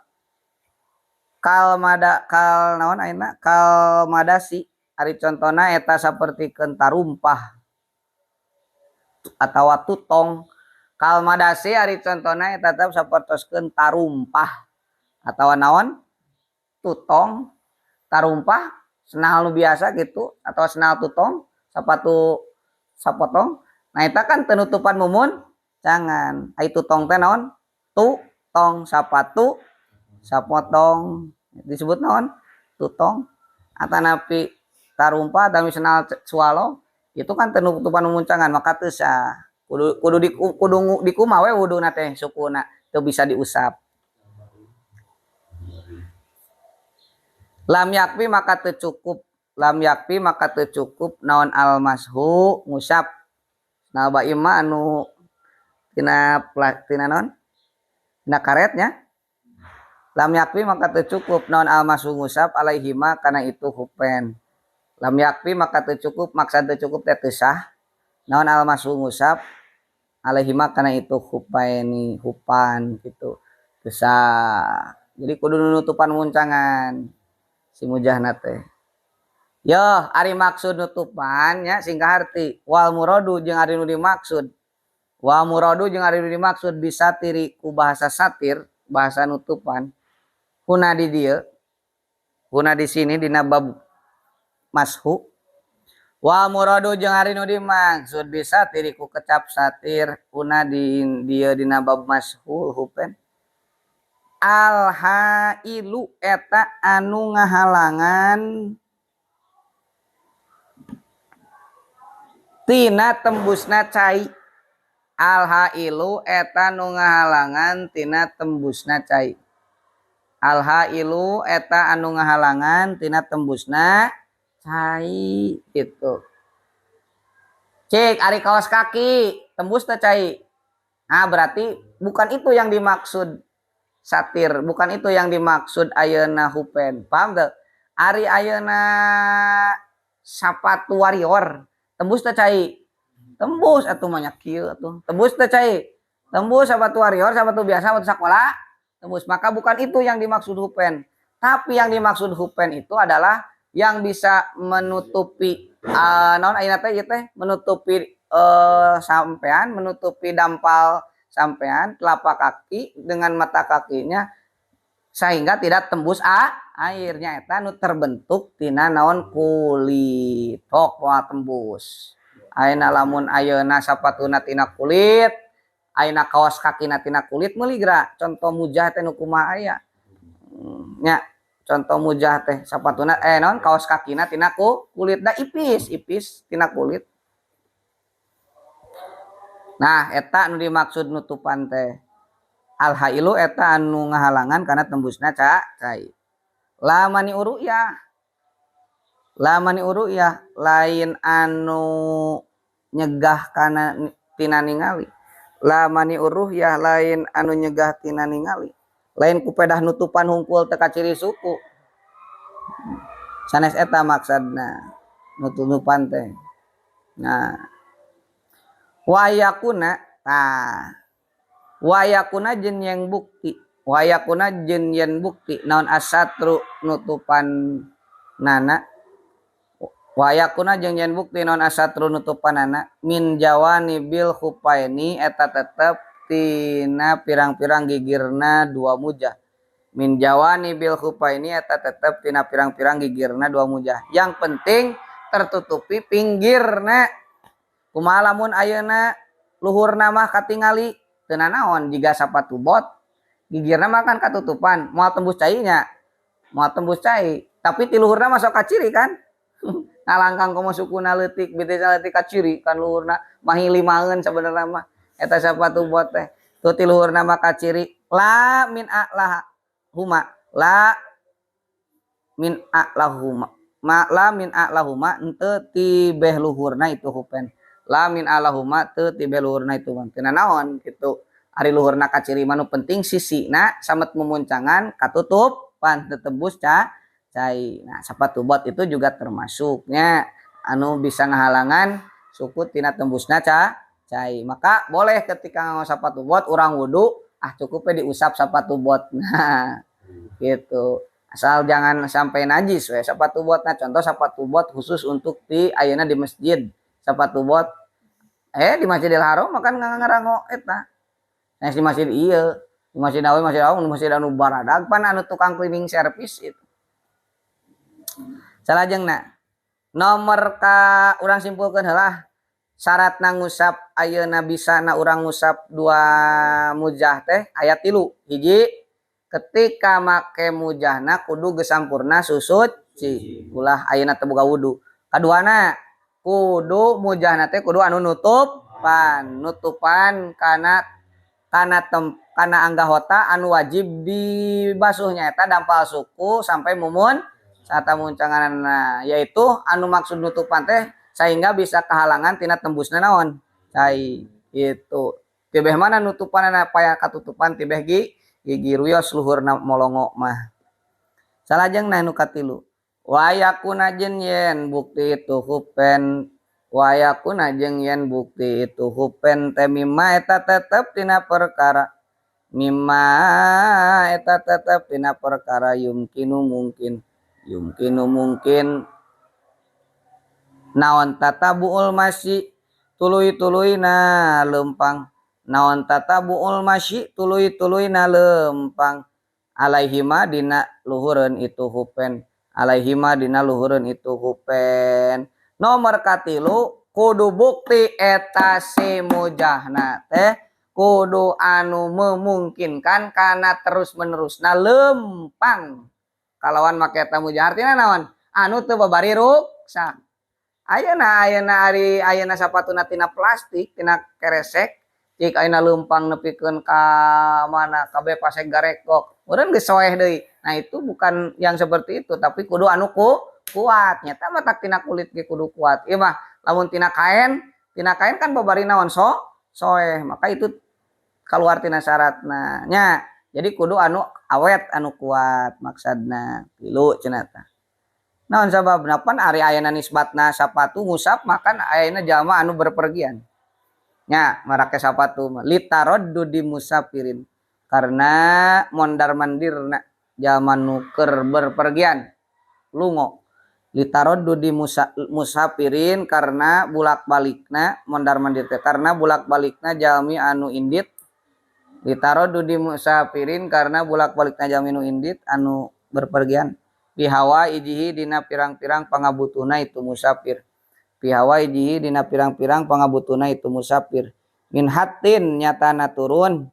Kal naon ayeuna kal madasi ari contona eta sapertikeun tarumpah atawa tutong. Kal madasi ari contona eta teh sapertoskeun tarumpah atawa naon tutong tarumpah senal nu biasa gitu atau senal tutong sapatu sapotong. Nah eta kan penutupan mumun cangan. Ai tutong teh naon? Tutong sapatu sapotong disebut naon? Tutong. Atanapi tarumpah dan senal swalo itu kan penutupan mumun cangan maka teu sah. Kudu dikumaha we wuduna teh sukuna teu bisa diusap. Lam yakfi maka teu cukup. Lam yakfi maka teu cukup naon almashu ngusap. Nah ba imma anu tina naon? Tina karetnya. Lam yakfi maka teu cukup naon almashu ngusap alaihima kana itu hupen. Lam yakfi maka teu cukup maksud teu cukup teh teu sah. Naon almashu ngusap alaihima kana itu hupaini hupan gitu. Teu sah. Jadi kudu nutupan muncangan. Si mujahna teh. Yo, ari maksud nutupan nya singkat arti wal muradu jeung ari nu dimaksud. Wal muradu jeung ari nu dimaksud bisa tiri ku bahasa satir, bahasa nutupan. Huna di dieu. Huna di sini dina bab mashu. Wal muradu jeung ari nu dimaksud bisa tiri ku kecap satir. Huna di dieu dina bab mashu hupen. Al-hailu eta anu ngahalangan tina tembusna cai. Al-hailu eta anu ngahalangan tina tembusna cai. Al-hailu eta anu ngahalangan tina tembusna cai gitu. Cek ari kaos kaki tembus teh cai. Nah berarti bukan itu yang dimaksud satir, bukan itu yang dimaksud ayeuna hupen. Paham teu? Ari ayeuna sapatu warrior, tembus teh cai. Tembus atuh mah nya kieu atuh. Tembus teh cai. Tembus sepatu warrior, sepatu biasa, sepatu sekolah, tembus. Maka bukan itu yang dimaksud hupen. Tapi yang dimaksud hupen itu adalah yang bisa menutupi non ayeuna teh menutupi sampean, menutupi dampal sampean telapak kaki dengan mata kakinya sehingga tidak tembus airnya eta nu terbentuk tina naon kulit. Tok tembus. Ayeuna lamun ayeuna sapatuna tina kulit, ayeuna kaos kakina tina kulit meuli geura. Contoh mujah teh nu kumaha aya. Nya, contoh mujah teh sapatuna naon kaos kakina tina kulit da ipis tina kulit. Nah, eta nu dimaksud nutupan teh. Al hailu eta anu ngahalangan karena tembusna cai. Lamani uruyah. Lamani uruyah lain anu nyegah kana tina ningali. Lamani uruyah lain anu nyegah tina ningali. Lain kupedah nutupan hungkul teka ciri suku. Sanes eta maksudna nutupan teh. Nah, wayakuna wayakuna jen yang bukti wayakuna jen yang bukti naon asatru nutupan nana wayakuna jeung yen bukti naon asatru nutupan nana min jawani bil khupaini eta tetep tina pirang-pirang gigirna dua mujah min jawani bil khupaini eta tetep tina pirang-pirang gigirna dua mujah yang penting tertutupi pinggirna. Kumaha lamun ayeuna luhurna mah katingali teu naon jiga sapatu bot gigirna mah kan katutupan moal tembus cainya moal tembus cai tapi ti luhurna mah sok kaciri kan ngalangkang komo sukuna leutik bitisa leutik kaciri kan luhurna mahilimaeun sabenerna mah eta sapatu bot teh tu ti luhurna mah kaciri la min a'lahuma la min a'lahuma la min a'lahuma henteu ti beh luhurna itu hupen lamin alahuma teu ti beluhurna itu mah tina naon kitu ari luhurna kaciri manu penting sisina samet memuncangan katutup pan tetembus cai. Nah sapatu bot itu juga termasuknya anu bisa ngahalangan suku tina tembusna cai. Maka boleh ketika nganggo sapatu bot urang wudu cukup diusap sapatu bot. Nah gitu asal jangan sampai najis we sapatu bot. Nah contoh sapatu bot khusus untuk di ayeuna di masjid sapatu bot di Masjidil Haram makan ngarango eta. Nah di masjid ieu, di Masjid Nawawi, Masjid Agung, di Masjid anu baradag pan anu tukang cleaning service itu. Salajengna nomor ka urang simpulkeun heula syaratna ngusap ayeuna bisana urang ngusap dua mujah teh aya 3. Hiji ketika make mujahna kudu geus sampurna susuci ulah ayeuna teu boga wudu. Kaduana kudu mujahna teh kudu anu nutupan kana anggahota anu wajib dibasuhnya eta dampal suku sampai mumun sata muncanganna yaitu anu maksud nutupan teh sehingga bisa kehalangan tina tembusna naon cai itu tibeh mana nutupanna paya katutupan tibeh gigi ruyos luhurna molongo mah. Salajengna nu katilu wayakuna jen yen bukti itu hupen wayakuna jeung yen bukti itu hupen teh mimma eta tetep tina perkara mimma eta tetep tina perkara yumkinu mungkin naon tatabuul masyi tuluy-tuluyna lempang naon tatabuul masyi tuluy-tuluyna lempang alaihima dina luhureun itu hupen alaihima dina luhureun itu hupen. Nomor katilu kudu bukti eta si mujahna teh kudu anu memungkinkan kana terus menerusna lempang kalawan make eta mujah artina naon anu teu babari ruksak. Ayeuna sapatuna tina plastik tina keresek cik ayeuna lempang nepikeun ka mana ka bepasek garekok urang geus soeh deui. Nah itu bukan yang seperti itu tapi kudu anu kuat nyata mah tak tina kulit ge kudu kuat. Ieu mah lamun tina kain kan babari naon soeh maka itu kaluar tina syaratna nya. Jadi kudu anu awet anu kuat maksudna 3 cenah tah. Naon sababna pan ari ayeuna nisbatna sapatu ngusap makan ayeuna jalma anu berpergian. nya marake sapatu litaroddu di musafirin karena mondar mandirna zaman nuker berpergian lungo litaroddu di musafirin karena bulak balikna mondar mandir teh karena bulak balikna jalmi anu indit litaroddu di musafirin karena bulak balikna jalmi anu indit anu berpergian bihawa ijihi dina pirang-pirang pangabutuna itu musafir bihawa ijihi dina pirang-pirang pangabutuna itu musafir min hatin nyatana turun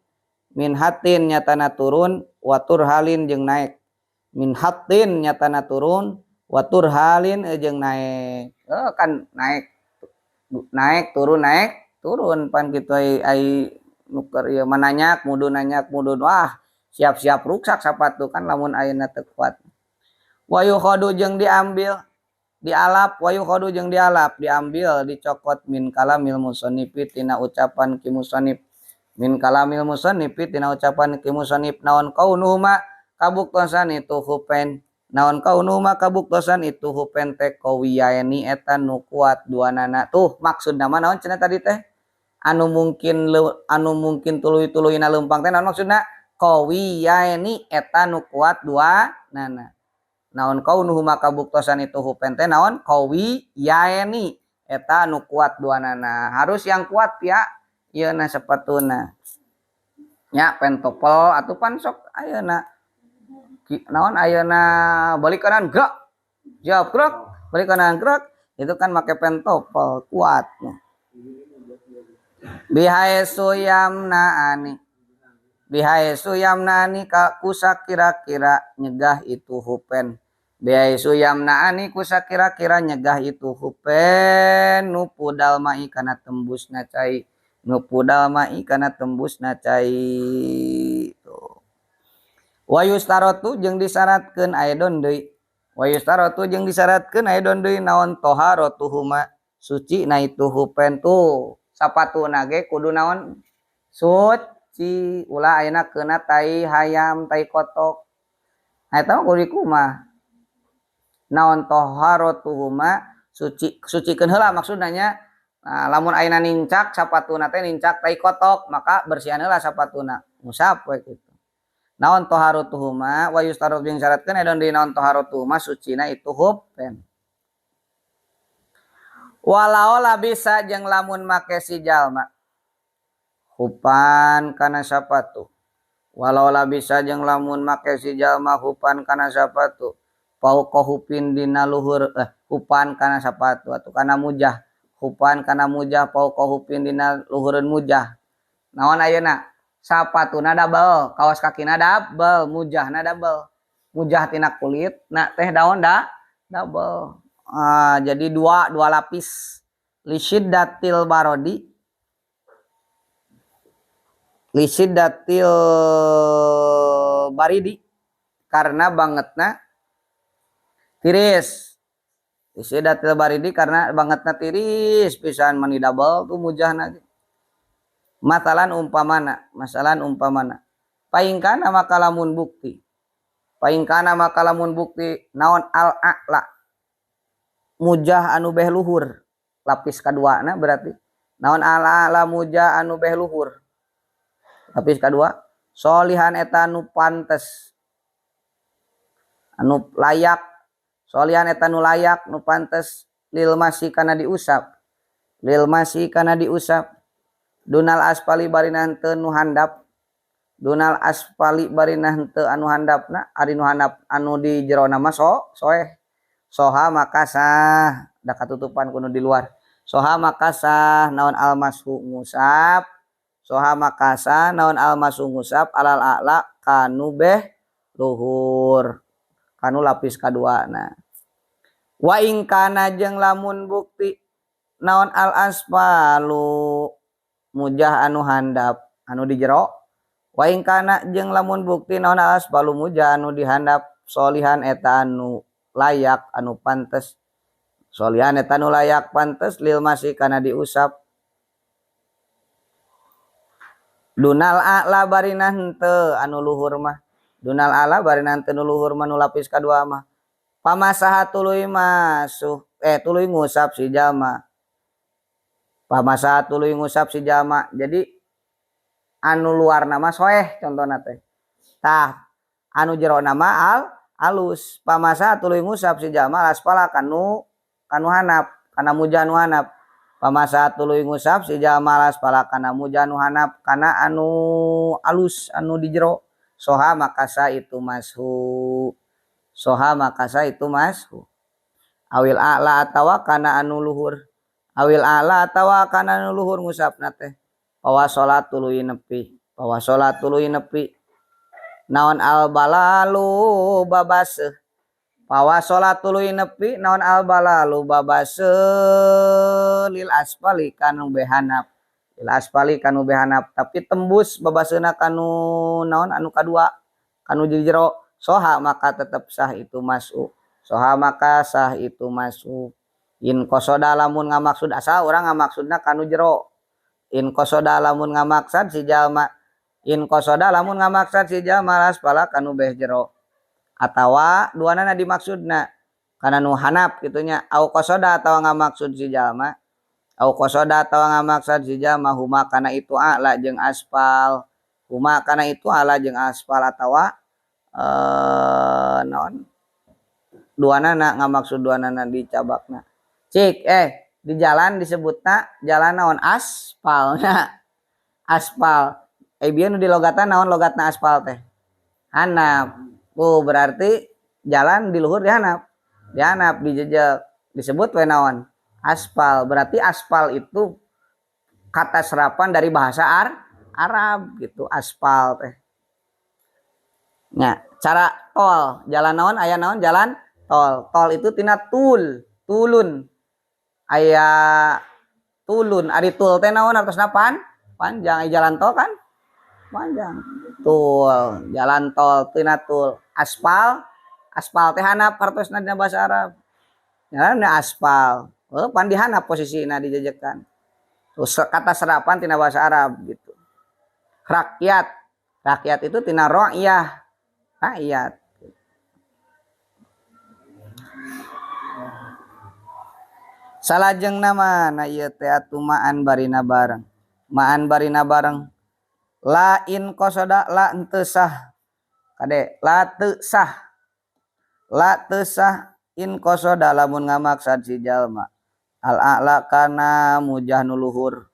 watur halin jeung naik min hatin nyatana turun watur halin jeung naik kan naik turun pan kitu ai nuker ieu mananyak mudun wah siap-siap ruksak sapatu kan lamun ayeuna teu kuat wayu khodu jeung diambil dialap wayu khodu jeung diambil dicokot min kalamil musannifi tina ucapan ki musannif min kalamil musannifi tina ucapan ki musannif naon kaunuhuma kabuktosan itu hupen naon kaunuhuma kabuktosan itu hupen teh qawiyaini eta nu kuat duanana tuh maksudna mah naon cenah tadi teh anu mungkin tuluy-tuluyna leumpang teh naon maksudna qawiyaini eta nu kuat duanana naon kaunuhuma kabuktosan itu hupen teh naon qawiyaini eta nu kuat duanana harus yang kuat ya ieu na sepatuna nya pentopel atupan sok ayeuna naon ayeuna balik kanan gerak jawab gerak balik kanan gerak itu kan make pentopel kuat bihaesu yamnaani ka kusa kira-kira nyegah itu hupen bihaesu yamnaani kusa kira-kira nyegah itu hupen nupu dalmai kana tembusna cai tuh wayustaratu jeung disyaratkeun aidon deui naon toharatuhuma suci na itu hupen tuh sapatuna ge kudu naon suci ulah ayeuna keuna tai hayam tai kotok eta mah kudu kumaha naon toharatuhuma sucikeun heula maksudna nya nah, lamun ayeuna nincak sapatuna teh nincak tai kotok maka bersihan heula sapatuna musab we kitu naon toharatuhuma wa yustarad jeung syaratkeun aya di naon toharatuhuma sucina itu hupen walau bisa jeung lamun make si jalma hupan kana sapatu walau bisa jeung lamun make si jalma hupan kana sapatu pau kohupin dina luhur hupan kana sapatu atuh kana mujah hupan kana mujah pau kohupin dina luhureun mujah naon ayeuna sapatuna double kaos kakina double mujahna double mujah tina kulit na teh daun double jadi dua lapis lisyiddatil baridi karena bangetna tiris lisyiddatil baridi karena bangetna tiris pisan mani double tuh mujahna masalan umpamana paingkana makalamun bukti naon al-a'la mujah anu beh luhur lapis kaduana berarti naon al-a'la mujah anu beh luhur lapis kadua solihan eta anu pantes anu layak solihan eta anu layak nu pantes lil masih kana diusap dunal aspali barinah henteu nu handap ari nu handap anu di jero nama soeh soha makasah da katutupan kuno di luar soha makasah naon almasu ngusap alal a'la kanu beh luhur kanu lapis kaduana wa ing kana jeung lamun bukti naon al aspalu mujah anu handap anu di jero wa ing kana jeung lamun bukti naon al aspalu mujah anu dihandap solihan eta anu layak anu pantes lil masih kana diusap dunal a'la barinah henteu anu luhur mah nu lapis kadua mah pamasaha tuluy ngusap si jalma Pamasa tuluy ngusap si jalma. Jadi anu luar nama soeh contohna teh. Tah anu jero nama alus. Pamasa tuluy ngusap si jalma aspala kanu hanap kana muja anu hanap. Pamasa tuluy ngusap si jalma aspala kana muja anu hanap kana anu alus anu di jero. Soha makasa itu mashu. Soha makasa itu mashu. Awil a'la atawa kana anu luhur. Awil a'la atawa kana anu luhur ngusapna teh. Pawa salat tuluy nepi. Pawa salat tuluy nepi. Naon al balalu babaseuh. Pawa salat tuluy nepi naon al balalu babaseuh lil aspali kanu behanap. Lil aspali kanu behanap tapi tembus babaseuna kanu naon anu kadua kanu jero. Soha maka tetap sah itu masuk. Soha maka sah itu masuk. In kosoda lamun ngamaksud asal orang ngamaksudna kanu jero. In kosoda lamun ngamaksad si jalma. In kosoda lamun ngamaksad si jalma aspala kanu beh jero. Atawa duanana dimaksudna kana nu hanap kitunya. Au kosoda atawa ngamaksud si jalma. Au kosoda atawa ngamaksad si jalma huma kana itu a'la jeung aspal. Huma kana itu a'la jeung aspal atawa naon duanana ngamaksud duanana dicabakna. Cik di jalan disebutna jalan naon aspalnya. Aspal. Bieu nu di logatan naon logatna aspal teh? Hanap. Berarti jalan di luhur dihanap. Dihanap dijejeg disebut we naon? Aspal. Berarti aspal itu kata serapan dari bahasa Arab gitu, aspal teh. Nah, cara tol, jalan naon aya naon jalan tol. Tol itu tina tulun. Aya tulun, ari tul teh naon artosna panjang, aya jalan tol kan panjang. Tul, jalan tol tina tul. Aspal teh hanap artosna dina bahasa Arab. Ngaranna aspal. Pan dihanap posisina dijejekan. Terus kata serapan tina bahasa Arab gitu. Rakyat itu tina ra'iyah. Rakyat. Salajeng nama na ieu teh atuh ma'an barina bareng. Ma'an barina bareng. La in kosoda la henteu sah. Kade la teu sah. La teu sah in kosoda lamun ngamaksad si jalma. Al a'la kana mujah nu luhur.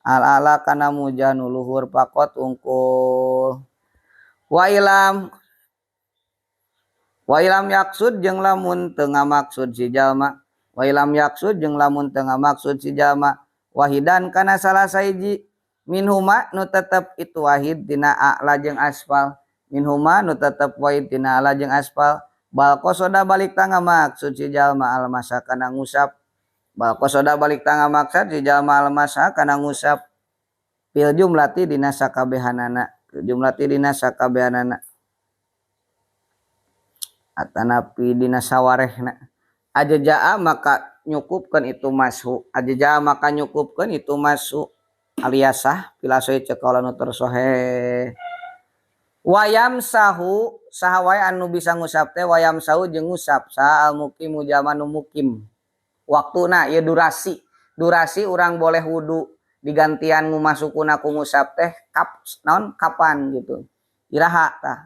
Al a'la kana mujah nu luhur pakot ungkul. Wa ilam yaksud jeung lamun teu ngamaksud si jalma. Wa ilam yaksud jeung lamun teu ngamaksud si jalma. Wahidan kana salah sahiji minhuma nu tetep itu wahid tina a'la jeung aspal. Minhuma nu tetep wahid tina a'la jeung aspal. Bal kosoda balik tangga maksud si jalma almasa kana ngusap. Bal kosoda balik tangga maksud si jalma almasa kana ngusap. Pil jumlati dina sakabehanana. Pil jumlati dina sakabehanana. Atanapi dina sawarehna. Ajajaa maka nyukupkan itu masuk. Ajajaa maka nyukupkan itu masuk. Aliasah pilasoi cekala nu tersohe. Wayam sahu sahawai anu bisa ngusap teh wayam sahu jeung ngusap sa al mukimu jamanu mukim. Waktuna ya durasi urang boleh wudu digantian ngumasukuna ku ngusap teh naon kapan gitu. Iraha tah.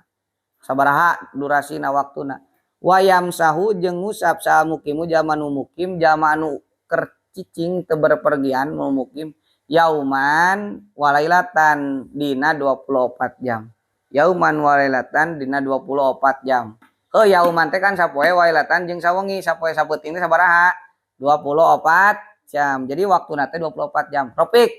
Sabaraha durasina waktuna. Wayam sahu jeung ngusap sa mukimu jamanu mukim jamanu keur cicing teu berpergian mukim yauman walailatan dina 24 jam. Yauman walailatan dina 24 jam. Yauman teh kan sapoe walailatan jeung sawengi sapoe sapeuting teh sabaraha? 24 jam. Jadi waktuna teh 24 jam. Ropik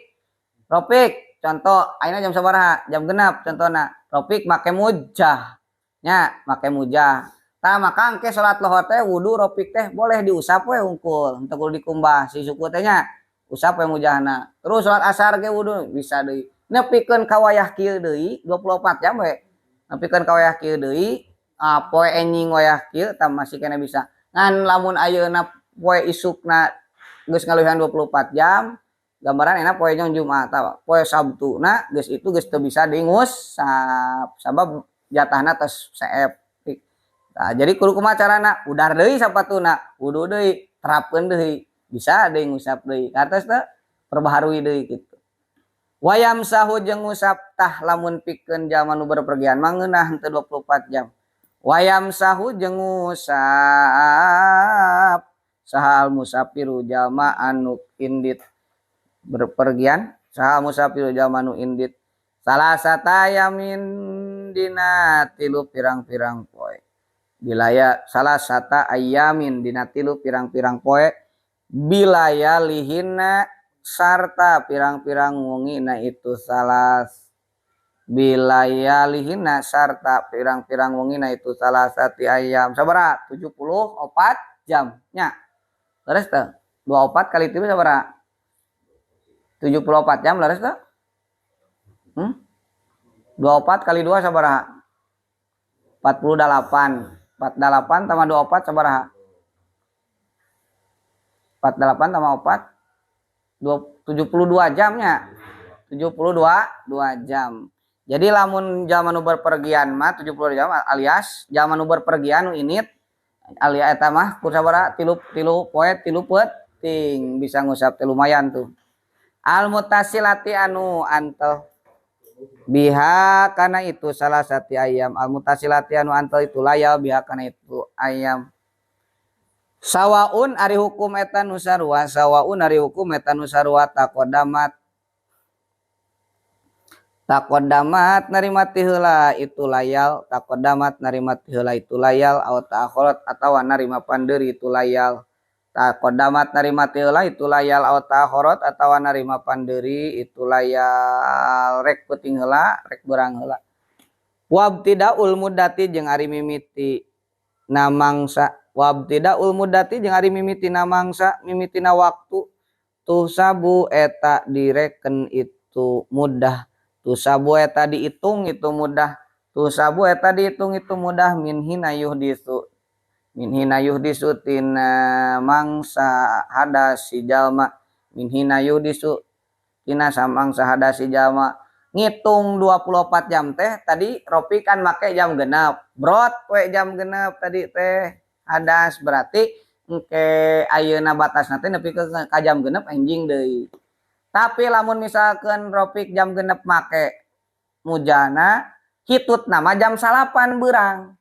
contoh ayeuna jam sabaraha? Jam genep contohna. Ropik make mujah. Nya make mujah. Tah maka engke salat lohor teh wudu ropik teh boleh diusap we hungkul, henteu kudu dikumbah si suku teh nya. Usap we mujahna. Terus salat asar ge wudu bisa deui. Nepikeun ka wayah kieu deui 24 jam we. Nepikeun ka wayah kieu deui, poe enjing wayah kieu tah masih kena bisa. Ngan lamun ayeuna poe isukna geus ngaluihan 24 jam, gambaran enak poe nyong Jumat tah. Poe Sabtuna geus itu geus teu bisa diungusap sabab jatahna tos seep. Nah, jadi kudu kumaha carana? Udar deui sapatuna, wudu deui, terapkeun deui, bisa deui ngusap deui. Kartos teh perbaharui deui kitu. Wayam sahu jeung ngusap tah lamun pikeun jalma nu berpergian mangeunah henteu 24 jam. Wayam sahu jeung ngusap sahal musafiru jalma anu indit berpergian sahal musafiru jalma anu indit salasata yamin dina tilu pirang-pirang poe. Bilaya salasata ayamin dina tilu pirang-pirang poe bilaya lihina sarta pirang-pirang wungina itu bilaya lihina sarta pirang-pirang wungina itu salasati ayam sabaraha 74 jam nya leres teh 24 kali 3 sabaraha 74 jam leres teh 24 kali 2 sabaraha 48 tambah 24 sabaraha 48 tambah 4 72 jamnya 72 jam. Jadi lamun jalma nu berpergian mah 72 jam alias jalma nu berpergian nu init alias eta mah kusabaraha tilu poe tilu peuting bisa ngusap teh lumayan tuh. Al mutasilati anu antel biha kana itu salah satu ayam al mutasilati anu antel itu layal biha kana itu ayam. Sawaun ari hukum eta nu sarua sawaun ari hukum eta nu sarua taqaddamat narima ti heula itu layal taqaddamat narima ti heula itu layal aw ta'akhirat atawa narima pandeuri itu layal taqaddamat narima ti heula itu layal aw ta'akhirat atawa narima pandeuri itu layal rek peuting heula rek beurang heula. Wabtidaul muddati jeung ari mimiti namangsa wabtidaul muddati jeung ari mimitina mangsa mimitina waktu tuh sabu eta direken itu mudah tuh sabu eta dihitung itu mudah tuh sabu eta dihitung itu mudah min hina yuhdisu tina mangsa hadas si jalma min hina yuhdisu tina samangsa hadas si jalma ngitung 24 jam teh tadi Ropi kan make jam genep brot we jam genep tadi teh hadas berarti ke ayeuna batasna teh nepi ka jam genep anjing deui. Tapi lamun misalkan Ropik jam genep make mujana hitutna mah jam 8 beurang.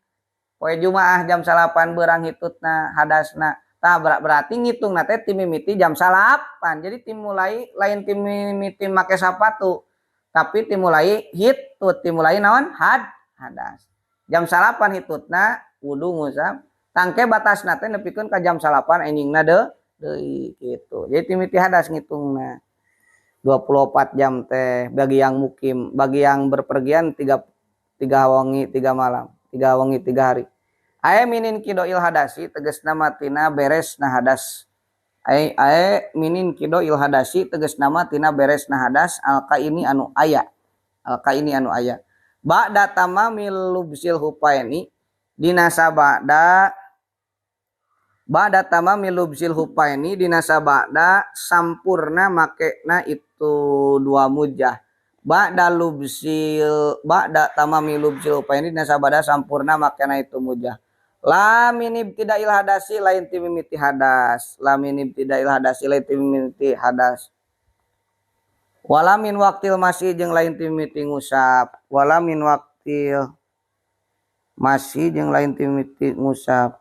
Poe Jumaah jam 8 beurang hitutna hadasna. Tah berarti ngitungna teh ti mimiti jam 8. Jadi tim mulai lain tim mimiti make sapatu. Tapi tim mulai hitut tim mulai naon hadas. Jam 8 hitutna wudu ngusap tangke batasna teh nepikeun ka jam 8 enjingna deui kitu. Jadi timiti hadas ngitungna 24 jam teh bagi yang mukim, bagi yang berpergian 3 wengi 3 malam, 3 wengi 3 hari. Ae minin kidoil hadasi tegasna matina beresna hadas. Ae minin kidoil hadasi tegasna matina beresna hadas alka ini anu aya. Alka ini anu aya. Ba'da tamamil lubsil hupaini dina sabada ba'da tamamil lubsil hupaini dina sabada sampurna makena itu 2 mujah. Ba'da tamamil lubsil hupaini dina sabada sampurna makena itu mujah. La minib tidak ilhadasi lain timimiti hadas. La minib tidak ilhadasi lain timimiti hadas. Wala min waktil masih jeung lain timimiti ngusap. Wala min waktil masih jeung lain timimiti ngusap.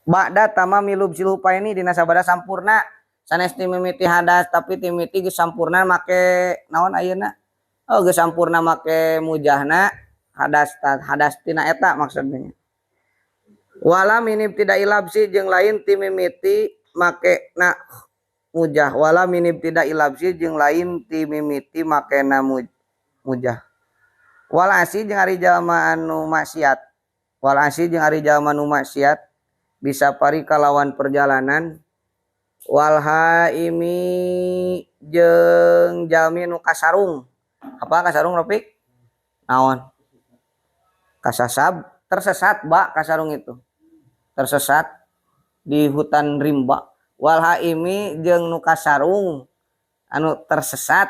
Ba'da tamami lubsil hupaini dina sabada sampurna sanes timimiti hadas tapi timimiti geus sampurna make naon ayeuna? Oh geus sampurna make mujahna hadas tina eta maksudnya. Wala minib tidak ilabsi jeung lain timimiti make na mujah. Wala minib tidak ilabsi jeung lain timimiti make na mujah. Wala asi jeung ari jalma anu maksiat. Wala asi jeung ari jalma anu maksiat bisa pari kalawan perjalanan. Walha imi jeung jalmi nu kasarung. Apa kasarung Ropik? Naon? Kasasab tersesat ba kasarung itu. Tersesat di hutan rimba. Walha imi jeung nu kasarung anu tersesat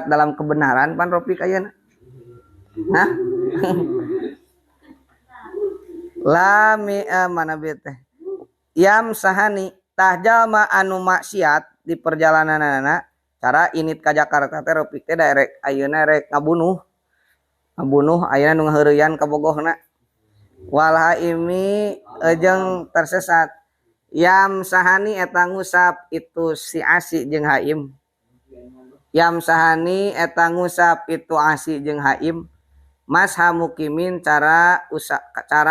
dalam kebenaran pan Ropik ayeuna. Hah? lami mana bete yam sahani tah jalma anu maksiat di perjalananana cara init ka Jakarta teh reupi teh daerek ayeuna rek ngabunuh ayeuna nu ngaheureyan ka bogohna wal haimi jeung tersesat yam sahani eta ngusap itu si asi jeung haim yam sahani eta ngusap itu asi jeung haim mas hamukimin cara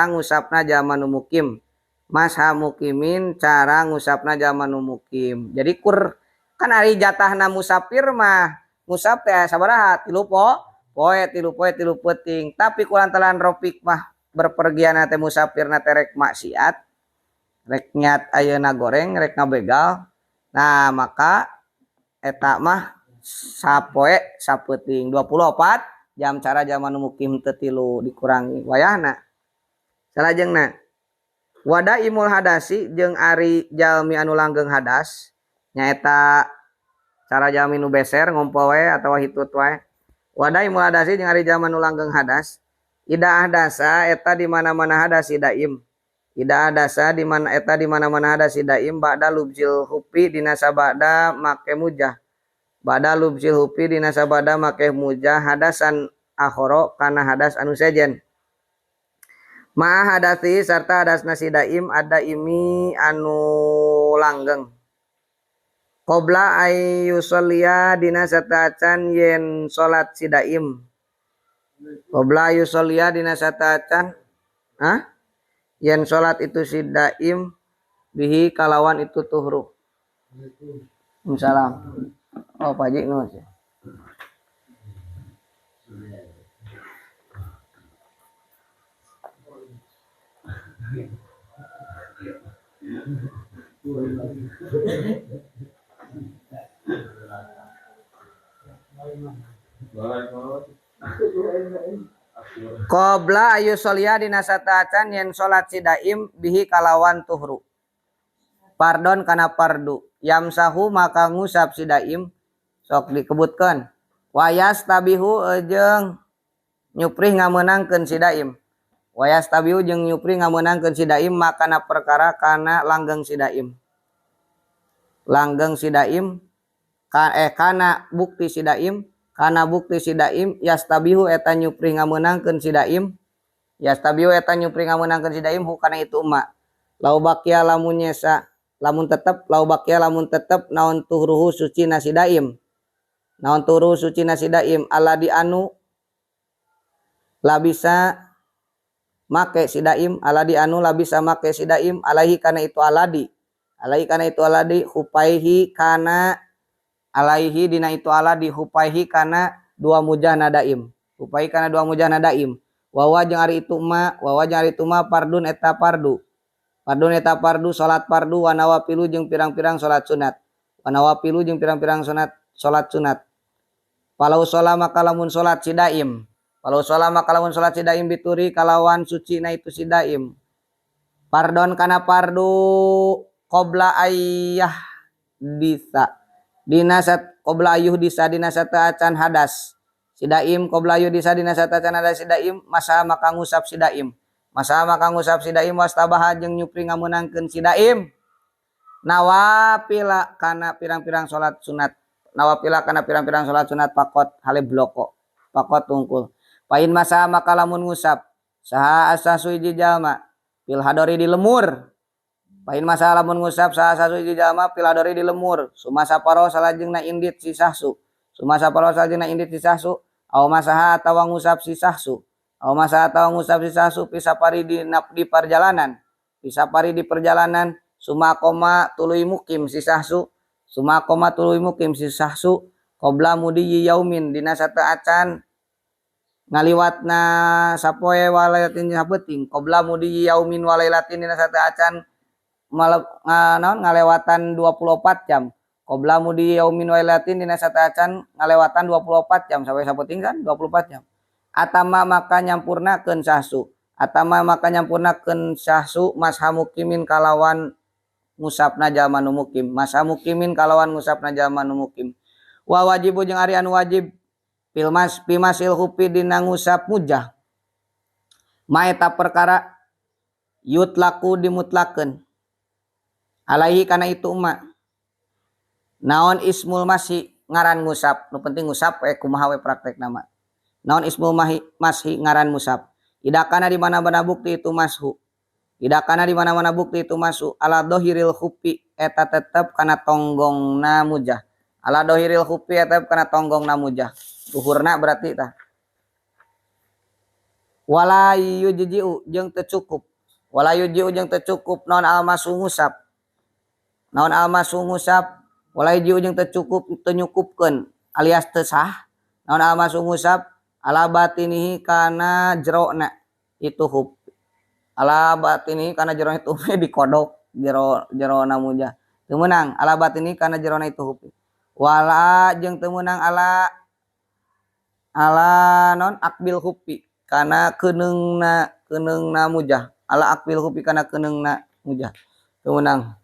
ngusapna jalma nu mukim mas hamukimin cara ngusapna jalma nu mukim jadi kur kan ari jatahna musafir mah ngusap teh sabaraha 3 poe 3 peuting tapi kulantaran ropik mah berpergian teh musafirna teh rek maksiat rek niat ayeuna goreng rek ngabegal nah maka eta mah sapoe sapeuting 24 jam cara jalma nu mukim teu 3 dikurangi wayahna salajengna wada imul hadasi jeung ari jalmi anu langgeng hadas nyaeta cara jalmi nu beser ngompol we atawa hitut wae wada imul hadasi jeung ari jalma nu langgeng hadas ida hadasa eta di mana-mana hadas idaim ida hadasa di mana eta di mana-mana hadas idaim ba'da lubzil hupi dina sabada make mujah ba'da lubzil hupi dina sabada make mujah hadasan akhoro kana hadas anu sejen ma hadasi sarta hadasna sidaim ada imi anu langgeng qabla ayyusollia dina sataacan yen salat sidaim qabla ayyusollia dina sataacan yen salat itu sidaim bihi kalawan itu tuhru salam oh pajik nu qabla ayu sholia dina sataacan yen salat sidaim bihi kalawan tuhru pardon kana pardu yamsahu maka ngusap sidaim sok dikebutkeun wayas tabihu jeung nyuprih ngameunangkeun sidaim wayas tabihu jeung nyuprih ngameunangkeun sidaim makana perkara kana langgeng sidaim kana bukti sidaim kana bukti sidaim yastabihu eta nyuprih ngameunangkeun sidaim yastabihu eta nyuprih ngameunangkeun sidaim hukana itu umma lau bakia lamun nyesa lamun tetep lau bakia lamun tetep naon tuhruhu suci nasidaim naon tuhruhu suci nasidaim aladi anu labisa make sidaim aladi anu labisa make sidaim alaihi kana itu aladi hupaihi kana alaihi dina itu aladi hupaihi kana 2 mujah nadaim hupaihi kana 2 mujah nadaim wawa jeung ari itu ma pardun eta pardu salat pardu wa nawapilu jeung pirang-pirang salat sunat salat sunat palau sholat maka lamun salat sidaim bituri kalawan suci na itu sidaim pardon kana pardu qabla ayyah bisa dinasat qabla ayyuh disa dinasata acan hadas sidaim qabla ayyuh disa dinasata acan hadas sidaim masa maka ngusap sidaim wastabaha jeung nyupri ngameunangkeun sidaim nawapila kana pirang-pirang salat sunat pakot hale bloko pakot tungkul pain masa maka lamun ngusap saha asasu hiji jalma pil hadori di lemur pain masa lamun ngusap saha asasu hiji jalma pil hadori di lemur sumasa paro salajengna indit si sahsu aw masaha atawa ngusap si sahsu pisapari di perjalanan sumakoma tuluy mukim si sahsu qabla mudi yaumin dina sataacan ngaliwatna sapoe walailatin sabeting qabla mudi yaumin walailatin dina sataacan ngalewatan 24 jam qabla mudi yaumin walailatin dina sataacan ngalewatan 24 jam sampai sabeting kan 24 jam atama maka nyampurnakeun sahsu mashamukimin kalawan ngusapna jalma nu mukim wa wajibu jeung ari anu wajib pimasil hupi dina ngusap mujah maeta perkara yutlaku dimutlakeun alaihi kana itu ma naon ismul masih ngaran musab nu penting musab kumaha we praktek nama naon ismul masih ngaran musab idakana di mana-mana bukti itu mashu idakana di mana-mana bukti itu masuk ala dohiril khupi eta tetep kana tonggongna mujah ala dohiril khupi eta tetep kana tonggongna mujah luhurna berarti tah wala yujiu jeung teu cukup wala yujiu jeung teu cukup naon almasu ngusap naon almasu ngusap wala yujiu jeung teu cukup teu nyukupkeun alias teu sah naon almasu ngusap ala batinihi kana jerona itu hub ala batinihi kana jerona itu dikodok jerona mujah teu meunang ala batinihi kana jerona itu hub wala jeung teu meunang ala non akbil hupi kana keneungna mujah ala akbil hupi kana keneungna mujah teu meunang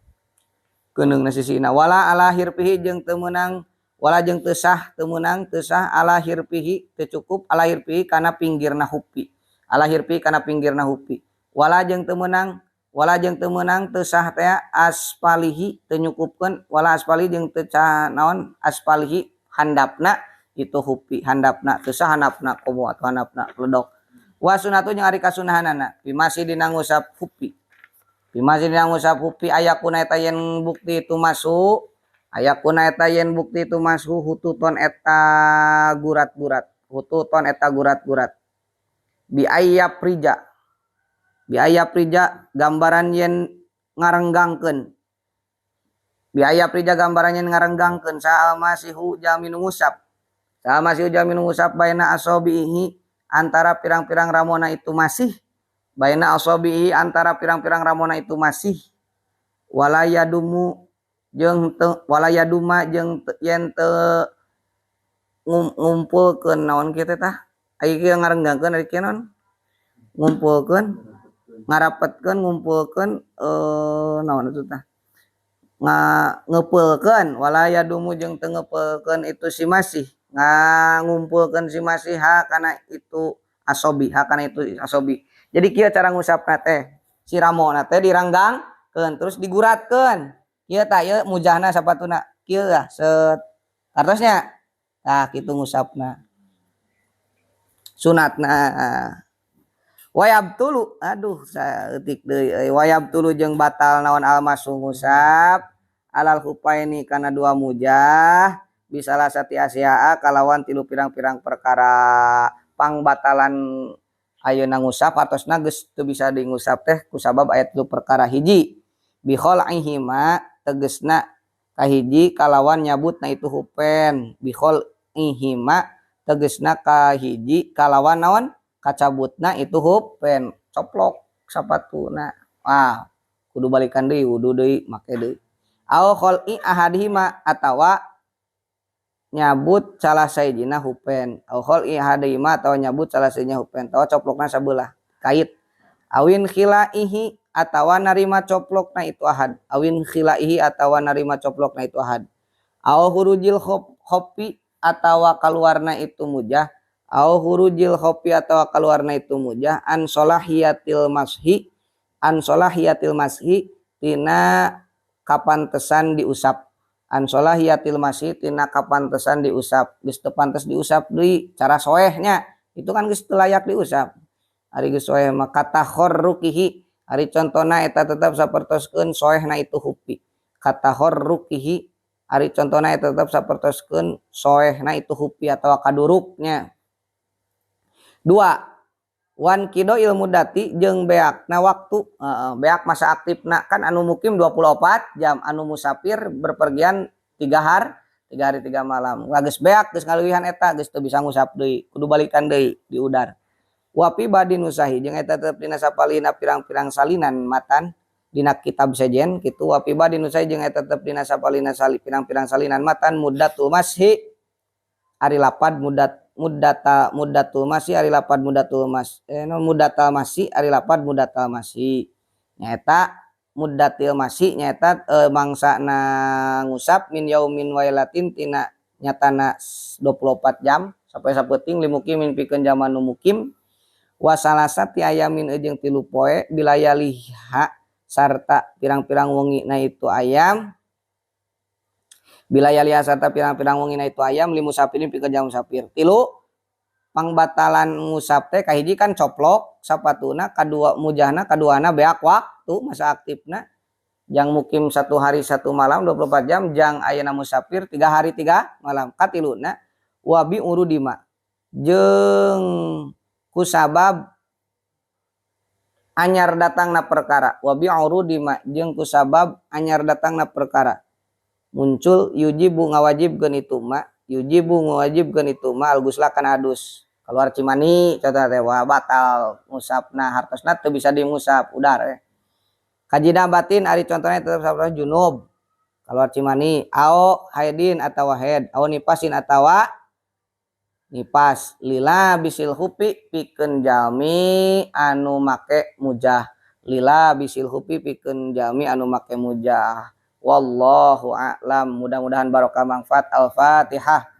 keneungna sisina wala ala hirpihi jeung teu meunang wala jeung teu sah teu meunang teu sah ala hirpihi teu cukup ala hirpihi kana pinggirna hupi ala hirpihi kana pinggirna hupi wala jeung teu meunang teu sah teh aspalihi teu nyukupkeun wala aspali jeung teu sah naon aspalihi handapna itu hupi handapna teu sah handapna komo atau handapna ledok wa sunatu jeung ari kasunahanana bimasi dina ngusap hupi bimasi dina ngusap hupi ayakuna eta yen bukti itu masuk ayakuna eta yen bukti itu masuk hututon eta gurat-gurat hututon eta gurat-gurat bi ayap prija gambaran yen ngarenggangkeun biaya prija gambaran yen ngarenggangkeun sa masihu jamin ngusap sama si jamin ngusap baina asobihi antara pirang-pirang ramona itu masih baina asobihi antara pirang-pirang ramona itu masih walayadumu jeung walayaduma jeung yen teu ngumpulkeun naon kieu teh tah aya kieu ngarenggangkeun ari kieu naon ngumpulkeun ngarapetkeun ngumpulkeun naon itu tah ngepelkeun walayadumu jeung teu ngepelkeun itu si masih ngumpulkeun si masih kana itu asobi kana itu asobi jadi kieu cara ngusapna teh si ramona teh diranggangkeun terus diguratkeun kieu tah ieu mujahna sapatuna kieu lah set artosnya tah kitu ngusapna sunatna wayab tulu aduh saeutik deui wayab tulu jeung batal naon almasu ngusap alal hupaini kana dua mujah bisalah sati asyaa kalawan tilu pirang-pirang perkara pangbatalan ayeuna ngusap atosna geus teu bisa diingusap teh kusabab aya tilu perkara hiji bikhol'ihima tegesna kahiji kalawan nyabutna itu hupen bikhol'ihima tegesna kahiji kalawan naon kacabutna itu hupen coplok sapatuna kudu balikan deui wudu deui make deui au khol'i ahadihima atawa nyabut salah sayjina hupen au khol'i ahadihima atawa nyabut salah sayjina hupen atawa coplokna sabelah kait awin khilaihi atawa narima coplokna itu ahad awin khilaihi atawa narima coplokna itu ahad au hurujil khopi atawa kaluarna itu mujah au hurujil khopi atawa kaluarna itu mujah an solahiyatil mashi tina kapantesan diusap an solahiyatil mashi tina kapantesan diusap geus teu pantes diusap deui cara soehnya itu kan geus teu layak diusap ari geus soeh maka tahorrukihi ari contona eta tetep sapertoskeun soehna itu hupi katahorrukihi ari contona eta tetep sapertoskeun soehna itu hupi atawa kaduruknya. 2 wan kido ilmu dati jeung beakna waktu beak masa aktifna kan anu mukim 24 jam anu musafir berpergian 3 hari 3 malam geus beak geus ngaleuwihan eta geus teu bisa ngusap deui kudu balikan deui di udar wapi badin usahi jeung eta tetep dina sapalina pirang-pirang salinan matan dina kitab sejen kitu wapi badin usahi jeung eta tetep dina sapalina pirang-pirang salinan matan muddatul mashi ari lapad muddatul masih ari lapad muddatul masih ari lapad muddatul masih nyaeta muddatil masih nyaeta mangsana ngusap min yaumin wailatin tina nyatana 24 jam sampai sapeuting limukim min pikeun zaman nu mukim Wasalasati ayamin jeung 3 poe bilayaliha sarta pirang-pirang wengi na itu ayam bilayaliha sarta pirang-pirang wengi na itu ayam limusafirin pikeun jalma musafir. 3 pangbatalan ngusap teh kahiji kan coplok sapatuna, kadua mujahna, kaduana beak waktu masa aktifna jang mukim 1 hari 1 malam 24 jam jang ayeuna musafir 3 hari 3 malam. Katiluna wabi urudima jeung kusabab anyar datangna perkara wabi urudima jeung kusabab anyar datangna perkara muncul yujibu ngawajibkeun itu ma al gusla kana adus keluar cimani contoh teh batal ngusapna hartosna teu bisa dimusap udar kajina batin ari contohna tetep saperna junub keluar cimani ao haidin atawa haid ao nipasin atawa nipas lila bisil hupi pikeun jalmi anu make mujah wallahu a'lam. Mudah-mudahan barokah manfaat. Al-Fatihah.